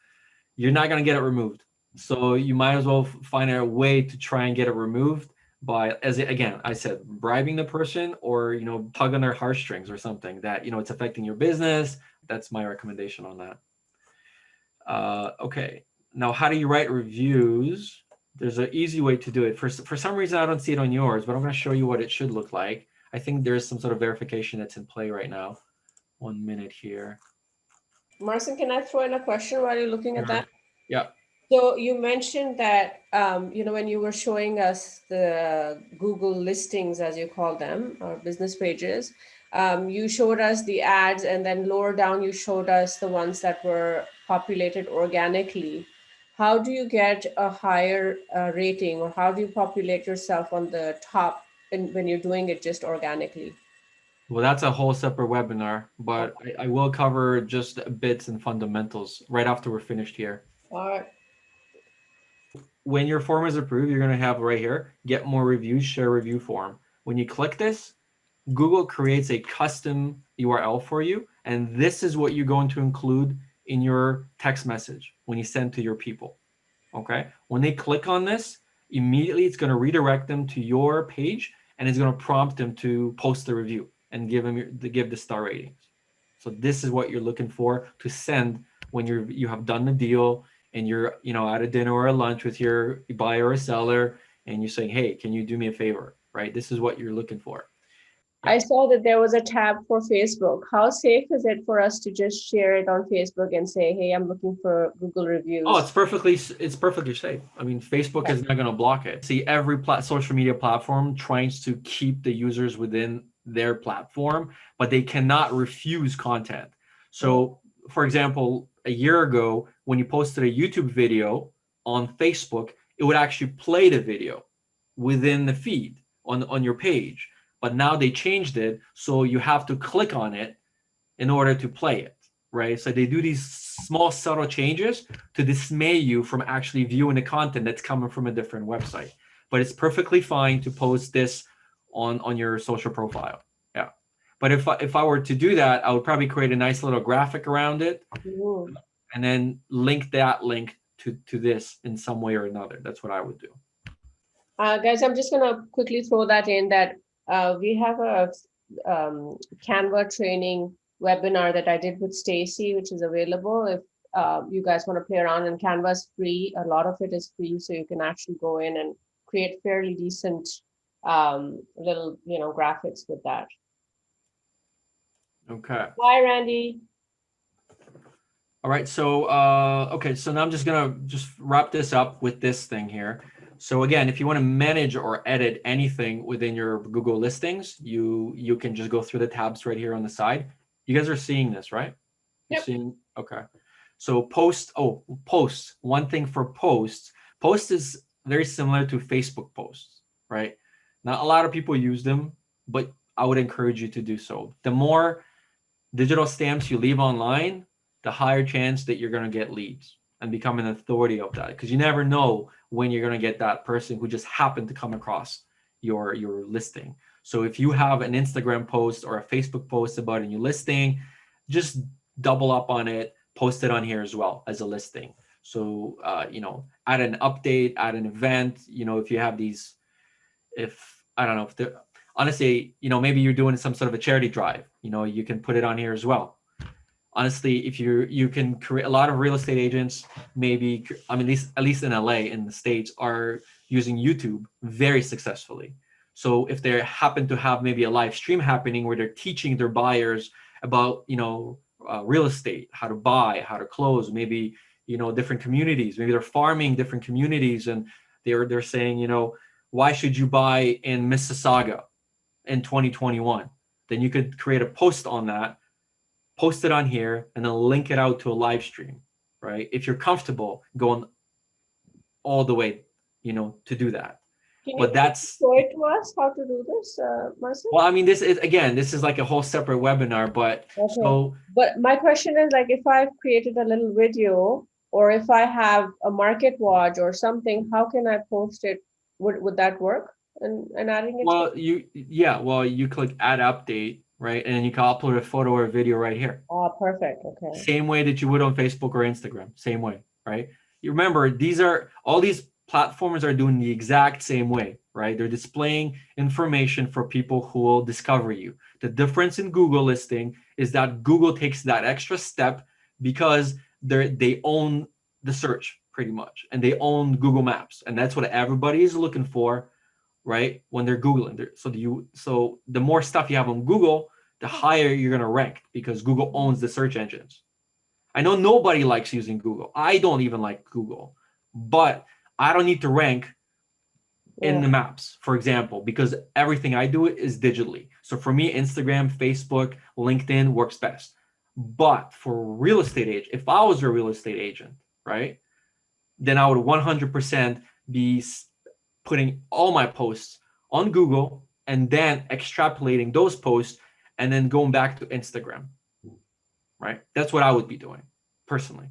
[SPEAKER 1] you're not going to get it removed. So you might as well find a way to try and get it removed by, I said, bribing the person or, tug on their heartstrings or something that, it's affecting your business. That's my recommendation on that. Okay. Now, how do you write reviews? There's an easy way to do it. For some reason, I don't see it on yours, but I'm going to show you what it should look like. I think there's some sort of verification that's in play right now. 1 minute here.
[SPEAKER 2] Marcin, can I throw in a question while you're looking at that?
[SPEAKER 1] Yeah.
[SPEAKER 2] So you mentioned that, when you were showing us the Google listings, as you call them, or business pages, you showed us the ads, and then lower down, you showed us the ones that were populated organically. how do you get a higher rating, or how do you populate yourself on the top when you're doing it just organically?
[SPEAKER 1] Well, that's a whole separate webinar, but I will cover just bits and fundamentals right after we're finished here.
[SPEAKER 2] All right.
[SPEAKER 1] When your form is approved, you're going to have right here, get more reviews, share review form. When you click this, Google creates a custom URL for you, and this is what you're going to include in your text message when you send to your people. Okay? When they click on this, immediately it's going to redirect them to your page, and it's going to prompt them to post the review and give the star ratings. So this is what you're looking for to send when you have done the deal and you're at a dinner or a lunch with your buyer or seller, and you're saying, hey, can you do me a favor? Right? This is what you're looking for.
[SPEAKER 2] I saw that there was a tab for Facebook. How safe is it for us to just share it on Facebook and say, hey, I'm looking for Google reviews?
[SPEAKER 1] Oh, it's perfectly safe. I mean, Facebook is not going to block it. See, every social media platform tries to keep the users within their platform, but they cannot refuse content. So, for example, a year ago, when you posted a YouTube video on Facebook, it would actually play the video within the feed on your page. But now they changed it, so you have to click on it in order to play it, right? So they do these small, subtle changes to dismay you from actually viewing the content that's coming from a different website. But it's perfectly fine to post this on your social profile. Yeah. But if I were to do that, I would probably create a nice little graphic around it and then link that link to this in some way or another. That's what I would do.
[SPEAKER 2] Guys, I'm just going to quickly throw that in that we have a Canva training webinar that I did with Stacy, which is available. If you guys want to play around, and Canva is free. A lot of it is free, so you can actually go in and create fairly decent little, graphics with that.
[SPEAKER 1] Okay.
[SPEAKER 2] Bye, Randy.
[SPEAKER 1] All right. So, okay. So now I'm just going to wrap this up with this thing here. So again, if you want to manage or edit anything within your Google listings, you can just go through the tabs right here on the side. You guys are seeing this, right? You're seeing, okay. So posts. One thing for posts. Post is very similar to Facebook posts, right? Not a lot of people use them, but I would encourage you to do so. The more digital stamps you leave online, the higher chance that you're going to get leads and become an authority of that, because you never know when you're going to get that person who just happened to come across your listing. So if you have an Instagram post or a Facebook post about a new listing, just double up on it, post it on here as well as a listing. So add an update, add an event. If you have these, if I don't know, if they're honestly, maybe you're doing some sort of a charity drive, you can put it on here as well. Honestly, if you can create, a lot of real estate agents, maybe, I mean, at least in LA, in the States, are using YouTube very successfully. So if they happen to have maybe a live stream happening where they're teaching their buyers about, real estate, how to buy, how to close, maybe, different communities, maybe they're farming different communities, and they're saying, why should you buy in Mississauga in 2021? Then you could create a post on that, post it on here, and then link it out to a live stream, right? If you're comfortable going all the way, to do that. But that's
[SPEAKER 2] show it to us how to do this, Marcin?
[SPEAKER 1] Well, I mean, this is like a whole separate webinar, but
[SPEAKER 2] okay.
[SPEAKER 1] So
[SPEAKER 2] But my question is, like, if I've created a little video, or if I have a market watch or something, how can I post it? Would that work? And adding it?
[SPEAKER 1] well, you click add update, right? And then you can upload a photo or a video right here.
[SPEAKER 2] Oh, perfect. Okay.
[SPEAKER 1] Same way that you would on Facebook or Instagram. Same way, right? You remember, all these platforms are doing the exact same way, right? They're displaying information for people who will discover you. The difference in Google listing is that Google takes that extra step because they own the search pretty much, and they own Google Maps, and that's what everybody is looking for, right? When they're Googling. So the more stuff you have on Google, the higher you're going to rank, because Google owns the search engines. I know nobody likes using Google. I don't even like Google, but I don't need to rank in the maps, for example, because everything I do is digitally. So for me, Instagram, Facebook, LinkedIn works best. But for real estate agent, if I was a real estate agent, right, then I would 100% be putting all my posts on Google and then extrapolating those posts and then going back to Instagram, right? That's what I would be doing personally.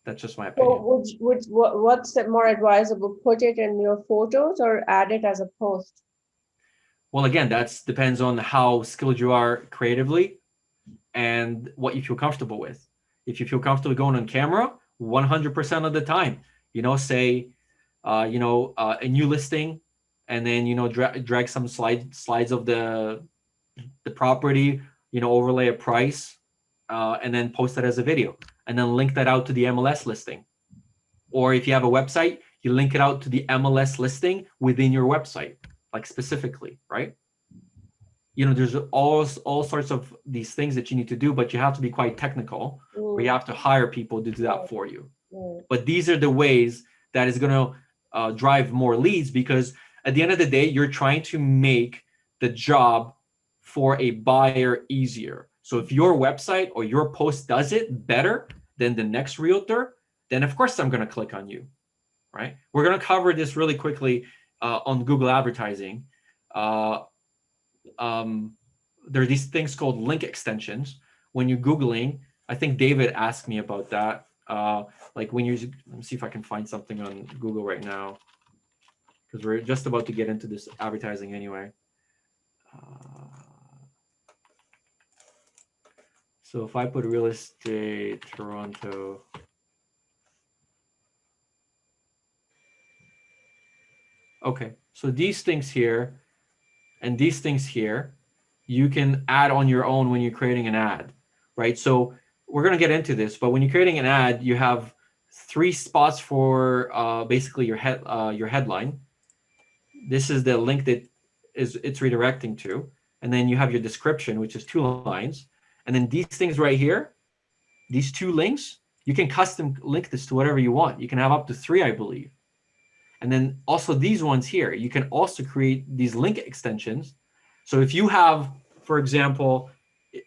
[SPEAKER 1] That's just my opinion.
[SPEAKER 2] So what's more advisable? Put it in your photos or add it as a post?
[SPEAKER 1] Well, again, that depends on how skilled you are creatively and what you feel comfortable with. If you feel comfortable going on camera, 100% of the time, say, a new listing, and then, drag some slides of the property, overlay a price, and then post that as a video, and then link that out to the MLS listing. Or if you have a website, you link it out to the MLS listing within your website, like specifically, right? There's all sorts of these things that you need to do, but you have to be quite technical, or you have to hire people to do that for you. But these are the ways that is going to drive more leads, because at the end of the day, you're trying to make the job for a buyer easier. So if your website or your post does it better than the next realtor, then of course I'm going to click on you, right? We're going to cover this really quickly on Google advertising. There are these things called link extensions. When you're Googling, I think David asked me about that. Like when let me see if I can find something on Google right now, because we're just about to get into this advertising anyway. So if I put real estate Toronto, okay, so these things here and these things here, you can add on your own when you're creating an ad, right? So we're going to get into this, but when you're creating an ad, you have 3 spots for basically your headline. This is the link that it's redirecting to. And then you have your description, which is 2 lines. And then these things right here, these 2 links, you can custom link this to whatever you want. You can have up to 3, I believe. And then also these ones here, you can also create these link extensions. So if you have, for example,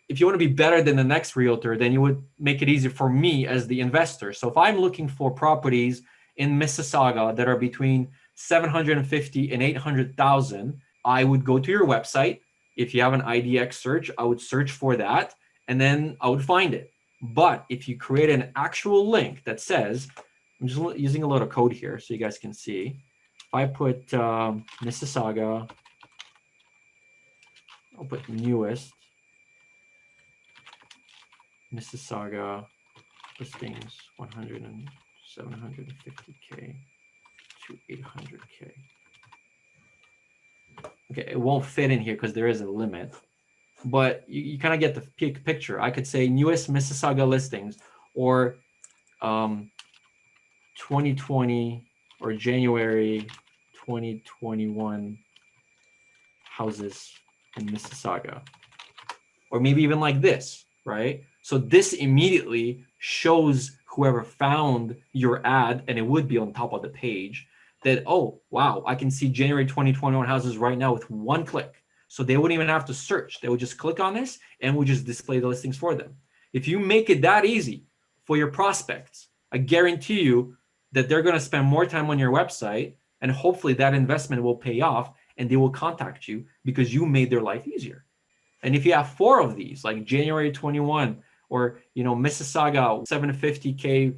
[SPEAKER 1] if you want to be better than the next realtor, then you would make it easier for me as the investor. So if I'm looking for properties in Mississauga that are between 750 and 800,000, I would go to your website. If you have an IDX search, I would search for that, and then I would find it. But if you create an actual link that says, I'm just using a little code here so you guys can see. If I put Mississauga, I'll put newest Mississauga listings 100 and 750K to 800K. Okay, it won't fit in here because there is a limit, but you kind of get the picture. I could say newest Mississauga listings, or 2020 or January 2021 houses in Mississauga, or maybe even like this, right? So this immediately shows whoever found your ad, and it would be on top of the page, that, oh, wow, I can see January 2021 houses right now with 1 click. So they wouldn't even have to search. They would just click on this and would just display the listings for them. If you make it that easy for your prospects, I guarantee you that they're going to spend more time on your website, and hopefully that investment will pay off and they will contact you because you made their life easier. And if you have 4 of these, like January 21, or Mississauga 750K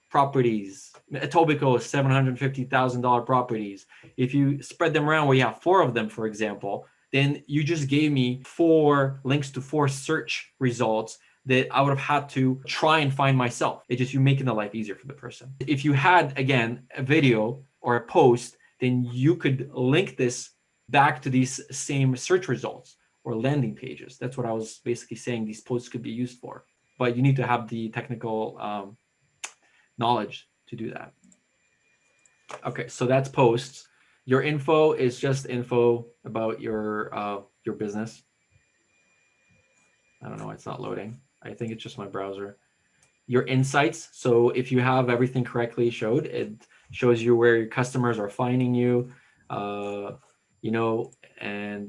[SPEAKER 1] properties, Etobicoke $750,000 properties, if you spread them around where you have 4 of them, for example, then you just gave me 4 links to 4 search results that I would have had to try and find myself. It's just you making the life easier for the person. If you had, again, a video or a post, then you could link this back to these same search results or landing pages. That's what I was basically saying these posts could be used for. But you need to have the technical knowledge to do that. Okay, so that's posts. Your info is just info about your business. I don't know why it's not loading. I think it's just my browser. Your insights. So if you have everything correctly showed, it shows you where your customers are finding you, and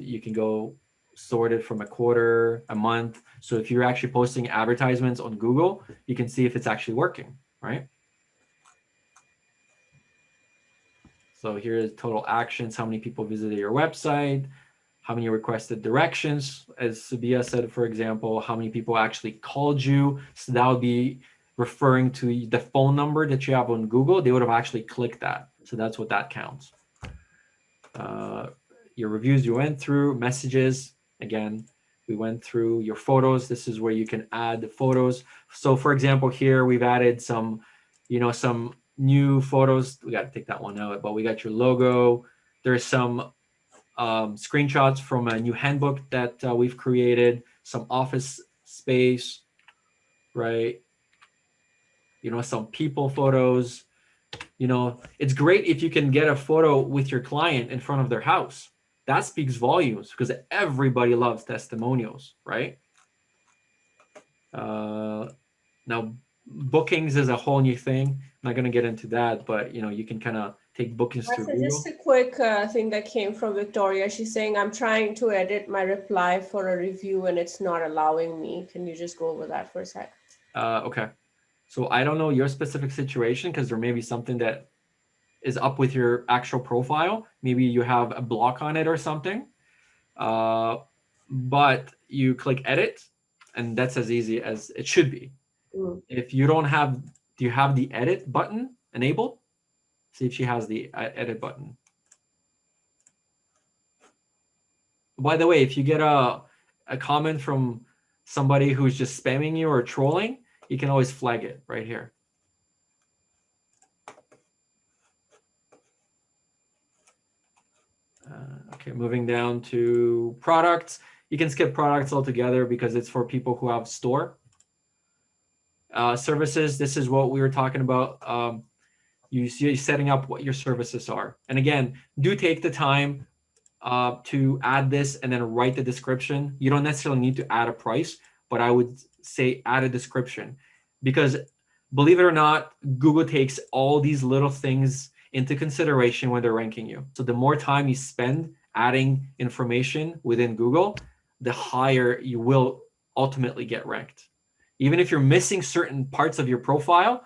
[SPEAKER 1] you can go sort it from a quarter, a month. So if you're actually posting advertisements on Google, you can see if it's actually working, right? So here is total actions, how many people visited your website, how many requested directions, as Sabiha said, for example, how many people actually called you. So that would be referring to the phone number that you have on Google. They would have actually clicked that. So that's what that counts. Your reviews you went through, messages, again, we went through your photos. This is where you can add the photos. So for example, here we've added some, some new photos. We got to take that one out, but we got your logo. There's some screenshots from a new handbook that we've created, some office space, right? Some people photos. It's great if you can get a photo with your client in front of their house. That speaks volumes because everybody loves testimonials, right? Now, bookings is a whole new thing. I'm not going to get into that, but you can kind of take bookings through
[SPEAKER 2] So
[SPEAKER 1] Google.
[SPEAKER 2] just a quick thing that came from Victoria. She's saying, I'm trying to edit my reply for a review and it's not allowing me. Can you just go over that for a sec?
[SPEAKER 1] Okay. So I don't know your specific situation because there may be something that is up with your actual profile. Maybe you have a block on it or something. But you click edit and that's as easy as it should be. If you don't have, do you have the edit button enabled? See if she has the edit button. By the way, if you get a comment from somebody who's just spamming you or trolling, you can always flag it right here. Okay, moving down to products. You can skip products altogether because it's for people who have store. Services, this is what we were talking about. You're setting up what your services are. And again, do take the time to add this and then write the description. You don't necessarily need to add a price, but I would say add a description because believe it or not, Google takes all these little things into consideration when they're ranking you. So the more time you spend adding information within Google, the higher you will ultimately get ranked. Even if you're missing certain parts of your profile,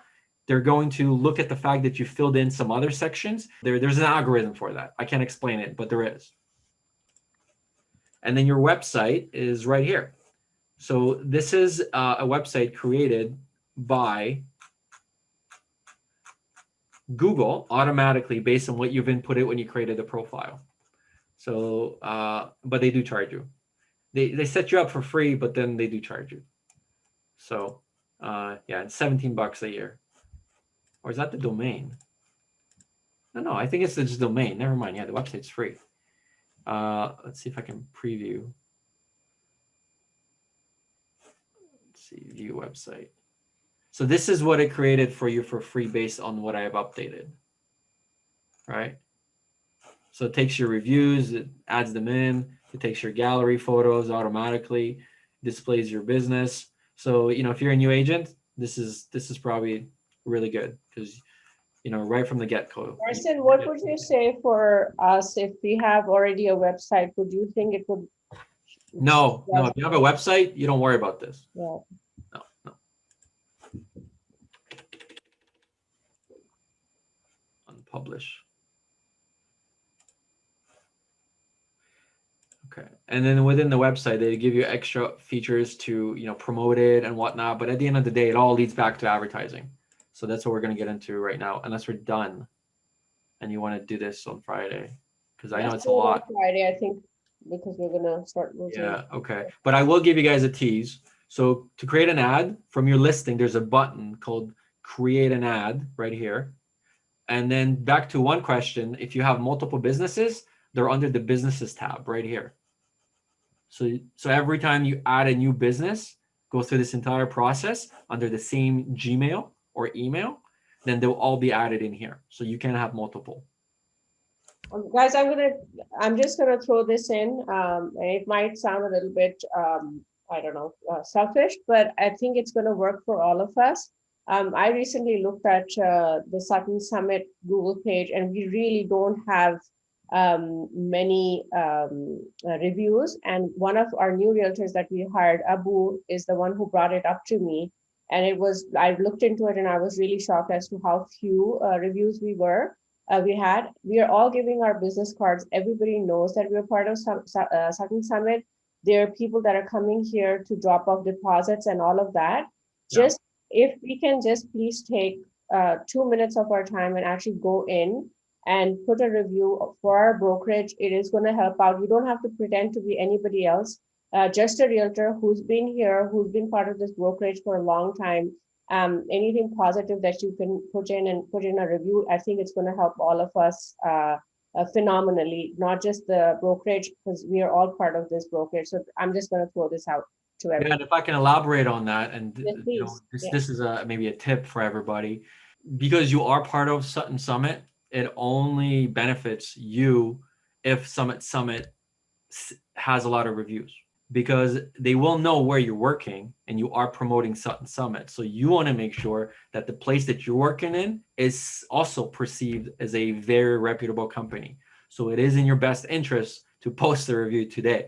[SPEAKER 1] they're going to look at the fact that you filled in some other sections. There's an algorithm for that. I can't explain it, but there is. And then your website is right here. So this is a website created by Google automatically based on what you've inputted when you created the profile. So, but they do charge you. They set you up for free, but then they do charge you. So, yeah, it's $17 a year. Or is that the domain? No, I think it's the domain. Never mind. Yeah, the website's free. Let's see if I can preview. Let's see, view website. So this is what it created for you for free based on what I have updated, right? So it takes your reviews, it adds them in, it takes your gallery photos automatically, displays your business. So, if you're a new agent, this is probably really good because, right from the get-go.
[SPEAKER 2] Marcin, what would you say for us if we have already a website? Would you think it would?
[SPEAKER 1] No. If you have a website, you don't worry about this.
[SPEAKER 2] Yeah.
[SPEAKER 1] No. Unpublish. Okay. And then within the website, they give you extra features to, promote it and whatnot. But at the end of the day, it all leads back to advertising. So that's what we're going to get into right now, unless we're done and you want to do this on Friday. Because I know it's a lot.
[SPEAKER 2] Friday, I think, because we're going to start losing.
[SPEAKER 1] Yeah, okay. But I will give you guys a tease. So to create an ad from your listing, there's a button called create an ad right here. And then back to one question, if you have multiple businesses, they're under the businesses tab right here. So every time you add a new business, go through this entire process under the same Gmail or email, then they'll all be added in here. So you can have multiple.
[SPEAKER 2] Guys, I'm just gonna throw this in. And it might sound a little bit, I don't know, selfish, but I think it's gonna work for all of us. I recently looked at the Sutton Summit Google page, and we really don't have many reviews. And one of our new realtors that we hired, Abu, is the one who brought it up to me. And I looked into it and I was really shocked as to how few reviews we were. we are all giving our business cards. Everybody knows that we're part of Sutton Summit. There are people that are coming here to drop off deposits and all of that.
[SPEAKER 1] Yeah.
[SPEAKER 2] Just if we can just please take 2 minutes of our time and actually go in and put a review for our brokerage, it is going to help out. You don't have to pretend to be anybody else. Just a realtor who's been here, who's been part of this brokerage for a long time. Anything positive that you can put in and put in a review, I think it's going to help all of us phenomenally, not just the brokerage, because we are all part of this brokerage. So I'm just going to throw this out to
[SPEAKER 1] Yeah,
[SPEAKER 2] everyone.
[SPEAKER 1] and if I can elaborate on that, and
[SPEAKER 2] Yes, please. Yeah.
[SPEAKER 1] this is maybe a tip for everybody, because you are part of Sutton Summit, it only benefits you if Summit has a lot of reviews, because they will know where you're working and you are promoting Sutton Summit. So you want to make sure that the place that you're working in is also perceived as a very reputable company. So it is in your best interest to post a review today.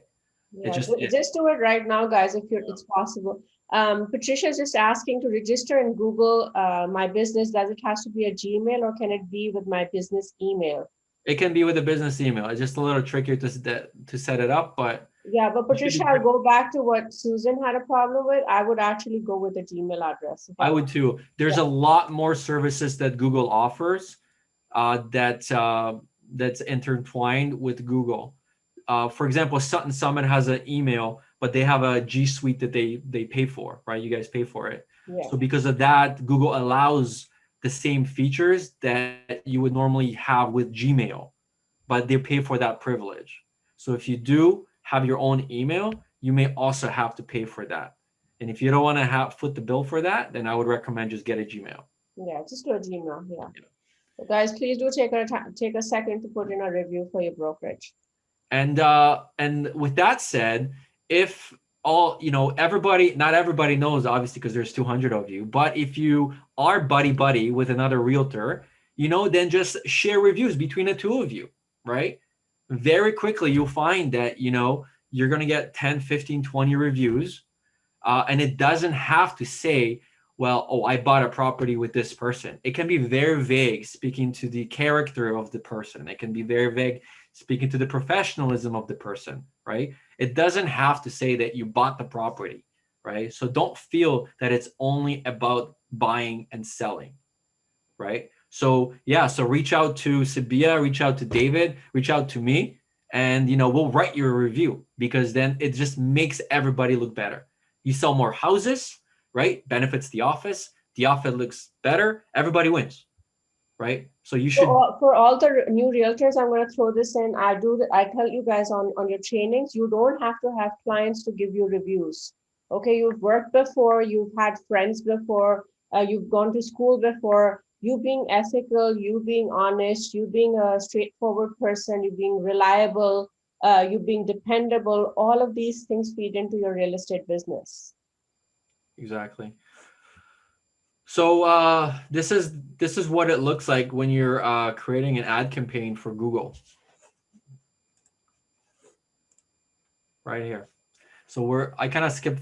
[SPEAKER 2] Yeah, just do it right now, guys, if it's possible. Patricia's just asking to register in Google My Business. Does it has to be a Gmail or can it be with my business email?
[SPEAKER 1] It can be with a business email. It's just a little trickier to set it up, but
[SPEAKER 2] yeah, but Patricia, I'll go back to what Susan had a problem with. I would actually go with a Gmail address.
[SPEAKER 1] I would too. There's a lot more services that Google offers that's intertwined with Google. For example, Sutton Summit has an email, but they have a G Suite that they pay for, right? You guys pay for it.
[SPEAKER 2] Yeah.
[SPEAKER 1] So because of that, Google allows the same features that you would normally have with Gmail, but they pay for that privilege. So if you do have your own email, you may also have to pay for that. And if you don't want to foot the bill for that, then I would recommend just get a Gmail.
[SPEAKER 2] Yeah, just do a Gmail. Yeah. So guys, please do take a second to put in a review for your brokerage.
[SPEAKER 1] And with that said, if everybody, not everybody knows, obviously, because there's 200 of you, but if you are buddy with another realtor, then just share reviews between the two of you, right? Very quickly, you'll find that, you're going to get 10, 15, 20 reviews. And it doesn't have to say, well, oh, I bought a property with this person. It can be very vague, speaking to the character of the person. It can be very vague, speaking to the professionalism of the person, right? It doesn't have to say that you bought the property, right? So don't feel that it's only about buying and selling, right? So so reach out to Sabiha, reach out to David, reach out to me, and we'll write you a review, because then it just makes everybody look better. You sell more houses, right? Benefits the office. The office looks better. Everybody wins, right? So you should.
[SPEAKER 2] For all the new realtors, I'm going to throw this in. I tell you guys on your trainings, you don't have to have clients to give you reviews. Okay, you've worked before, you've had friends before, you've gone to school before. You being ethical, you being honest, you being a straightforward person, you being reliable, you being dependable. All of these things feed into your real estate business.
[SPEAKER 1] Exactly. So this is what it looks like when you're creating an ad campaign for Google. Right here. So I kind of skipped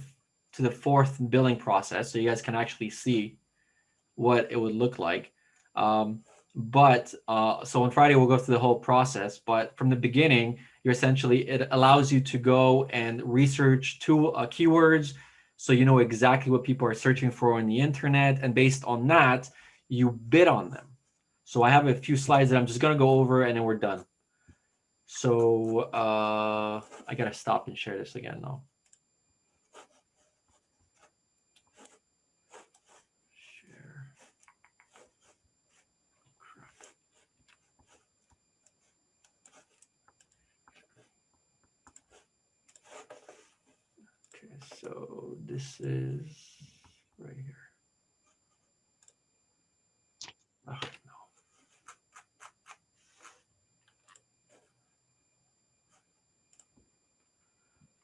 [SPEAKER 1] to the fourth billing process, so you guys can actually see what it would look like. So on Friday we'll go through the whole process, but from the beginning, it allows you to go and research two keywords, so you know exactly what people are searching for on the internet, and based on that, you bid on them. So I have a few slides that I'm just gonna go over, and then we're done. So I gotta stop and share this again now. Share. Okay, so this is right here. Oh, no.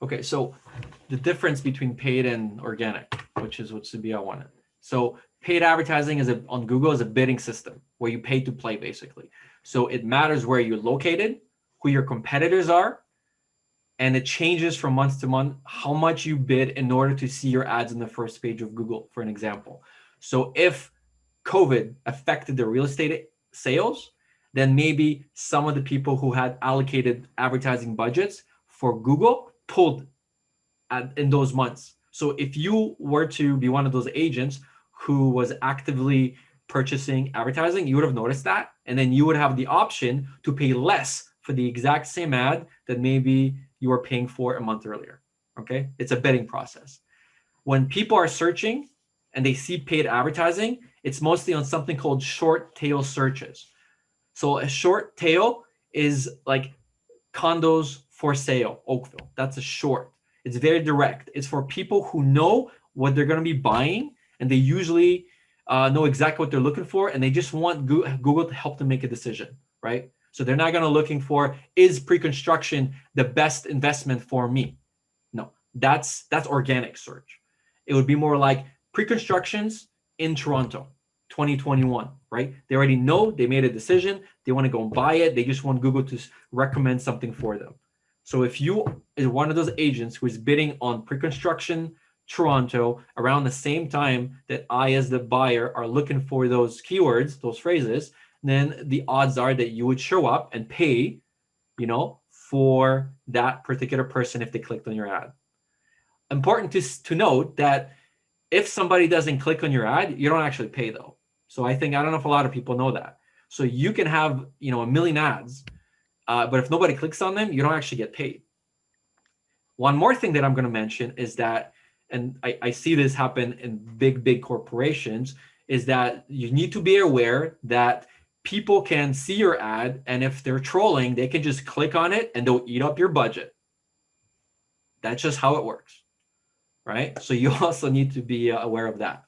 [SPEAKER 1] Okay, so the difference between paid and organic, which is what Sabiha wanted. So paid advertising on Google is a bidding system where you pay to play, basically. So it matters where you're located, who your competitors are, and it changes from month to month how much you bid in order to see your ads on the first page of Google, for an example. So if COVID affected the real estate sales, then maybe some of the people who had allocated advertising budgets for Google pulled in those months. So if you were to be one of those agents who was actively purchasing advertising, you would have noticed that. And then you would have the option to pay less for the exact same ad that maybe you were paying for a month earlier. Okay. It's a bidding process. When people are searching and they see paid advertising, it's mostly on something called short tail searches. So a short tail is like condos for sale, Oakville. That's a short. It's very direct. It's for people who know what they're going to be buying, and they usually know exactly what they're looking for, and they just want Google to help them make a decision, right? So they're not going to looking for, is pre-construction the best investment for me? No, that's organic search. It would be more like pre-constructions in Toronto, 2021, right? They already know, they made a decision, they want to go and buy it. They just want Google to recommend something for them. So if you is one of those agents who is bidding on pre-construction Toronto around the same time that I, as the buyer, are looking for those keywords, those phrases, then the odds are that you would show up and pay, for that particular person if they clicked on your ad. Important to note that if somebody doesn't click on your ad, you don't actually pay though. So I don't know if a lot of people know that. So you can have, a million ads, but if nobody clicks on them, you don't actually get paid. One more thing that I'm going to mention is that, and I see this happen in big corporations, is that you need to be aware that people can see your ad, and if they're trolling, they can just click on it and they'll eat up your budget. That's just how it works, right? So you also need to be aware of that.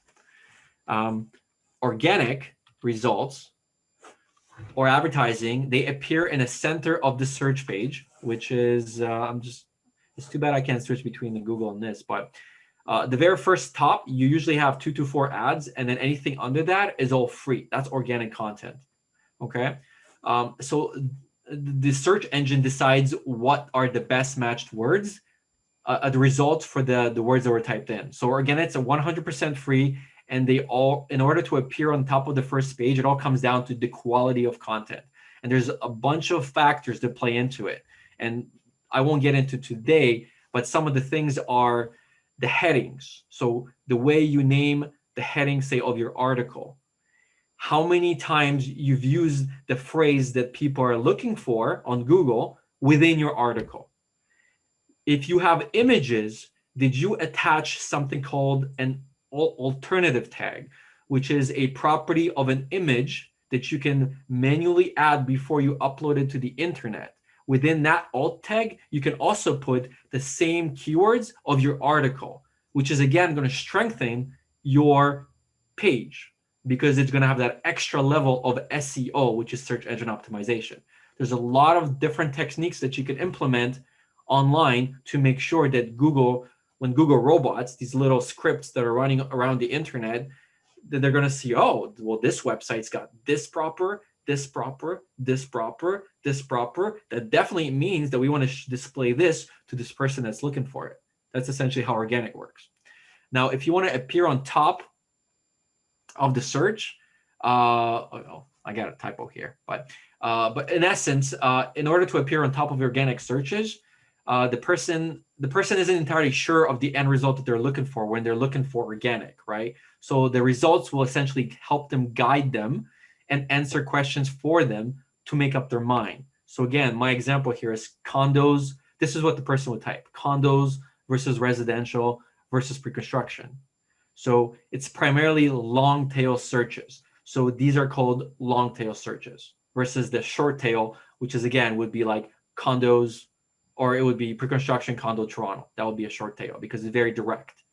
[SPEAKER 1] Organic results or advertising, they appear in the center of the search page, which is, it's too bad I can't switch between the Google and this, but the very first top, you usually have 2 to 4 ads, and then anything under that is all free. That's organic content. Okay. So the search engine decides what are the best matched words, the results for the words that were typed in. So again, it's a 100% free, and they all, in order to appear on top of the first page, it all comes down to the quality of content. And there's a bunch of factors that play into it. And I won't get into today, but some of the things are the headings. So the way you name the heading, say, of your article, how many times you've used the phrase that people are looking for on Google within your article. If you have images, did you attach something called an alternative tag, which is a property of an image that you can manually add before you upload it to the internet? Within that alt tag, you can also put the same keywords of your article, which is again going to strengthen your page because it's going to have that extra level of SEO, which is search engine optimization. There's a lot of different techniques that you can implement online to make sure that Google, when Google robots, these little scripts that are running around the internet, that they're going to see, oh, well, this website's got this proper, this proper, this proper, this proper. That definitely means that we want to display this to this person that's looking for it. That's essentially how organic works. Now, if you want to appear on top of the search, I got a typo here, but in essence, in order to appear on top of organic searches, the person isn't entirely sure of the end result that they're looking for when they're looking for organic, right? So the results will essentially help them guide them and answer questions for them to make up their mind. So again, my example here is condos. This is what the person would type: condos versus residential versus pre-construction. So it's primarily long tail searches. So these are called long tail searches versus the short tail, which is again would be like condos, or it would be pre-construction condo Toronto. That would be a short tail because it's very direct.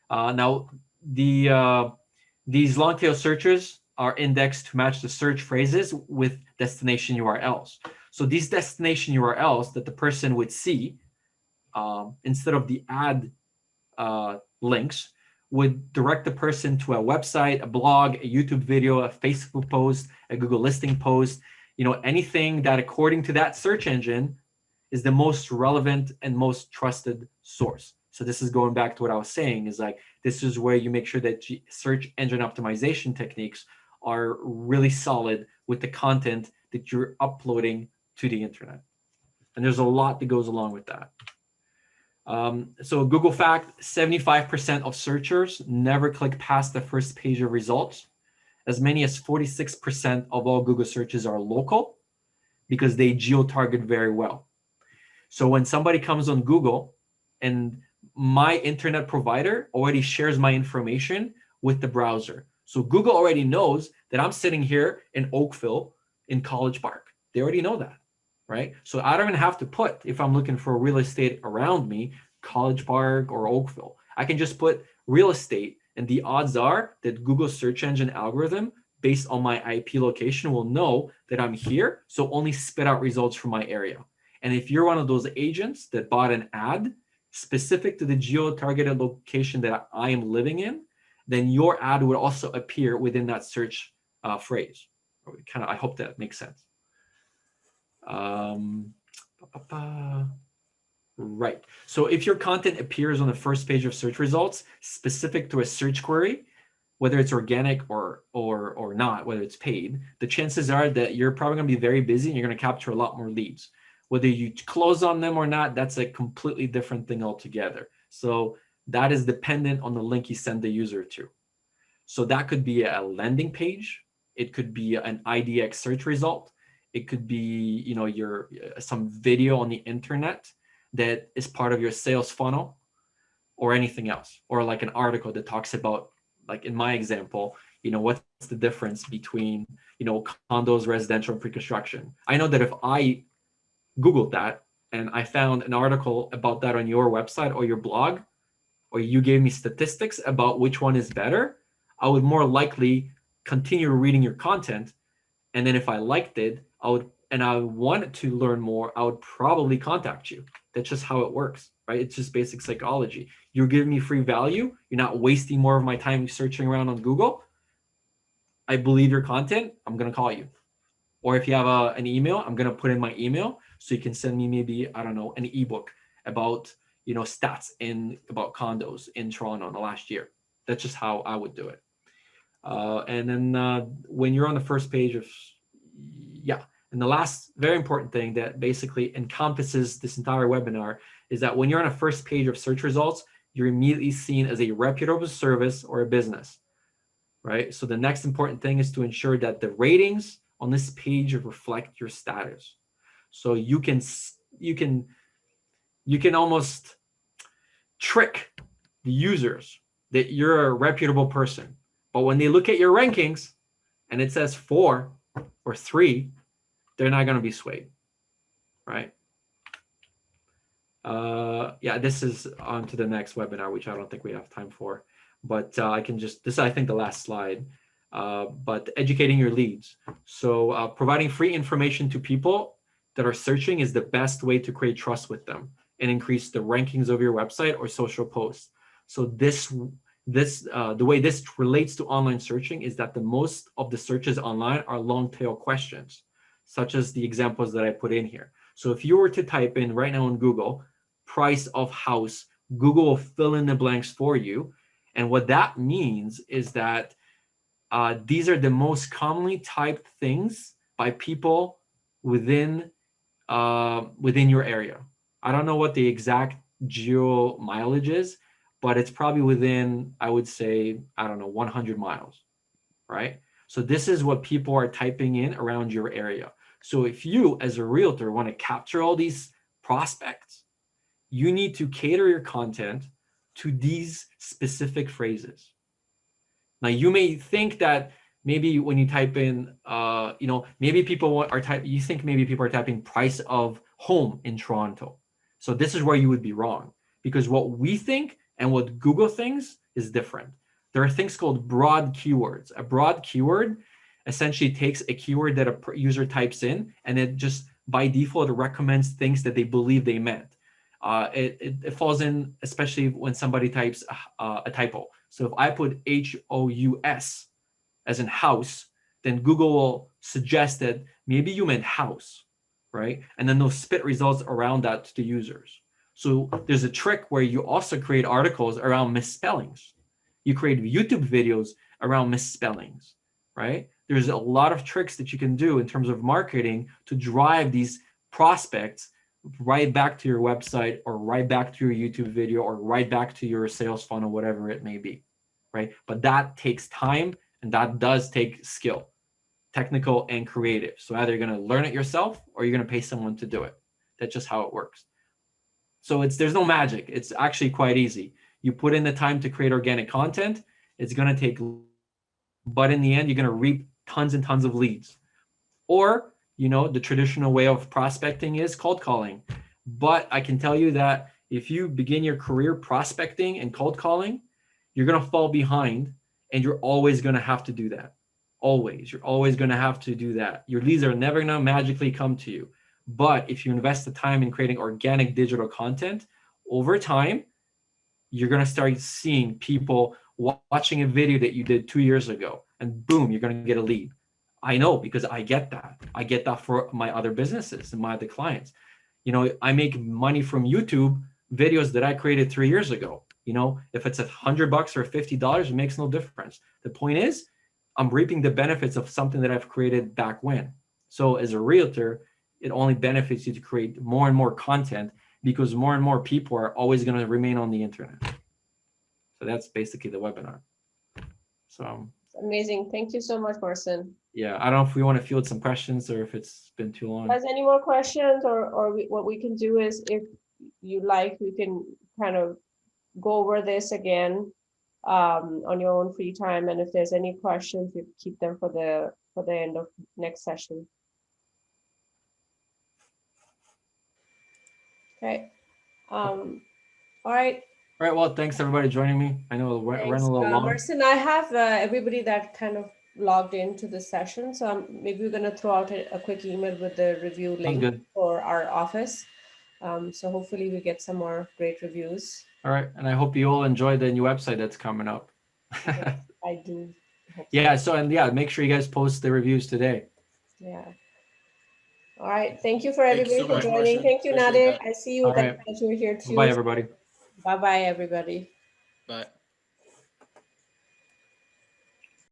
[SPEAKER 1] Now, these long tail searches are indexed to match the search phrases with destination URLs. So these destination URLs that the person would see instead of the ad links would direct the person to a website, a blog, a YouTube video, a Facebook post, a Google listing post, anything that according to that search engine is the most relevant and most trusted source. So this is going back to what I was saying, is like, this is where you make sure that search engine optimization techniques are really solid with the content that you're uploading to the internet. And there's a lot that goes along with that. So Google fact, 75% of searchers never click past the first page of results. As many as 46% of all Google searches are local because they geo-target very well. So when somebody comes on Google and my internet provider already shares my information with the browser. So Google already knows that I'm sitting here in Oakville in College Park. They already know that, right? So I don't even have to put, if I'm looking for real estate around me, College Park or Oakville. I can just put real estate, and the odds are that Google search engine algorithm based on my IP location will know that I'm here, so only spit out results from my area. And if you're one of those agents that bought an ad specific to the geo-targeted location that I am living in, then your ad would also appear within that search phrase. I hope that makes sense. Right. So if your content appears on the first page of search results specific to a search query, whether it's organic or not, whether it's paid, the chances are that you're probably going to be very busy and you're going to capture a lot more leads. Whether you close on them or not, that's a completely different thing altogether. So that is dependent on the link you send the user to. So that could be a landing page. It could be an IDX search result. It could be, you know, your some video on the internet that is part of your sales funnel, or anything else, or like an article that talks about, like in my example, you know, what's the difference between, you know, condos, residential, and pre-construction. I know that if I Googled that and I found an article about that on your website or your blog, or you gave me statistics about which one is better, I would more likely continue reading your content. And then if I liked it, I wanted to learn more, I would probably contact you. That's just how it works, right? It's just basic psychology. You're giving me free value. You're not wasting more of my time searching around on Google. I believe your content, I'm going to call you. Or if you have an email, I'm going to put in my email so you can send me maybe, I don't know, an ebook about, you know, stats about condos in Toronto in the last year. That's just how I would do it. And then when you're on the first page of, and the last very important thing that basically encompasses this entire webinar is that when you're on a first page of search results, you're immediately seen as a reputable service or a business, right? So the next important thing is to ensure that the ratings on this page reflect your status. So you can almost trick the users that you're a reputable person. But when they look at your rankings and it says 4 or 3, they're not going to be swayed, right? This is on to the next webinar, which I don't think we have time for. But I can just, this is, I think, the last slide. But educating your leads. So providing free information to people that are searching is the best way to create trust with them and increase the rankings of your website or social posts. So the way this relates to online searching is that the most of the searches online are long tail questions, such as the examples that I put in here. So if you were to type in right now on Google, price of house, Google will fill in the blanks for you. And what that means is that these are the most commonly typed things by people within your area. I don't know what the exact geo mileage is, but it's probably within, I would say, I don't know, 100 miles, right? So this is what people are typing in around your area. So if you, as a realtor, want to capture all these prospects, you need to cater your content to these specific phrases. Now, you may think that maybe when you type in, maybe you think maybe people are typing price of home in Toronto. So this is where you would be wrong, because what we think and what Google thinks is different. There are things called broad keywords. A broad keyword essentially takes a keyword that a user types in, and it just by default recommends things that they believe they meant. It falls in, especially when somebody types a typo. So if I put HOUS as in house, then Google will suggest that maybe you meant house, right? And then they'll spit results around that to the users. So there's a trick where you also create articles around misspellings. You create YouTube videos around misspellings, right? there's a lot of tricks that you can do in terms of marketing to drive these prospects right back to your website, or right back to your YouTube video, or right back to your sales funnel, whatever it may be, right? But that takes time, and that does take skill, technical and creative. So either you're going to learn it yourself, or you're going to pay someone to do it. That's just how it works. So there's no magic. It's actually quite easy. You put in the time to create organic content. It's going to take, but in the end, you're going to reap tons and tons of leads. Or, the traditional way of prospecting is cold calling. But I can tell you that if you begin your career prospecting and cold calling, you're going to fall behind, and you're always going to have to do that. Always. You're always going to have to do that. Your leads are never going to magically come to you. But if you invest the time in creating organic digital content, over time, you're going to start seeing people watching a video that you did 2 years ago, and boom, you're going to get a lead. I know, because I get that. I get that for my other businesses and my other clients. I make money from YouTube videos that I created 3 years ago. If it's $100 or $50, it makes no difference. The point is, I'm reaping the benefits of something that I've created back when. So as a realtor, it only benefits you to create more and more content, because more and more people are always going to remain on the internet. So that's basically the webinar. So
[SPEAKER 2] Amazing. Thank you so much, Marcin.
[SPEAKER 1] yeah, I don't know if we want to field some questions, or if it's been too long.
[SPEAKER 2] Has any more questions, or what we can do is, if you like, we can kind of go over this again on your own free time. And if there's any questions, you keep them for the end of next session. Okay. All right.
[SPEAKER 1] All right. Well, thanks everybody joining me. I know it ran a little long.
[SPEAKER 2] Marcin, I have everybody that kind of logged into the session. So maybe we're going to throw out a quick email with the review link for our office. So hopefully we get some more great reviews.
[SPEAKER 1] All right. And I hope you all enjoy the new website that's coming up.
[SPEAKER 2] Yes, I do.
[SPEAKER 1] Yeah. So, and yeah, make sure you guys post the reviews today.
[SPEAKER 2] Yeah. All right. Thank you for everybody for joining.
[SPEAKER 3] Marcin.
[SPEAKER 2] Thank you, Nadir. I see you.
[SPEAKER 1] All right.
[SPEAKER 2] You're here too.
[SPEAKER 1] Bye, everybody.
[SPEAKER 2] Bye-bye, everybody.
[SPEAKER 3] Bye.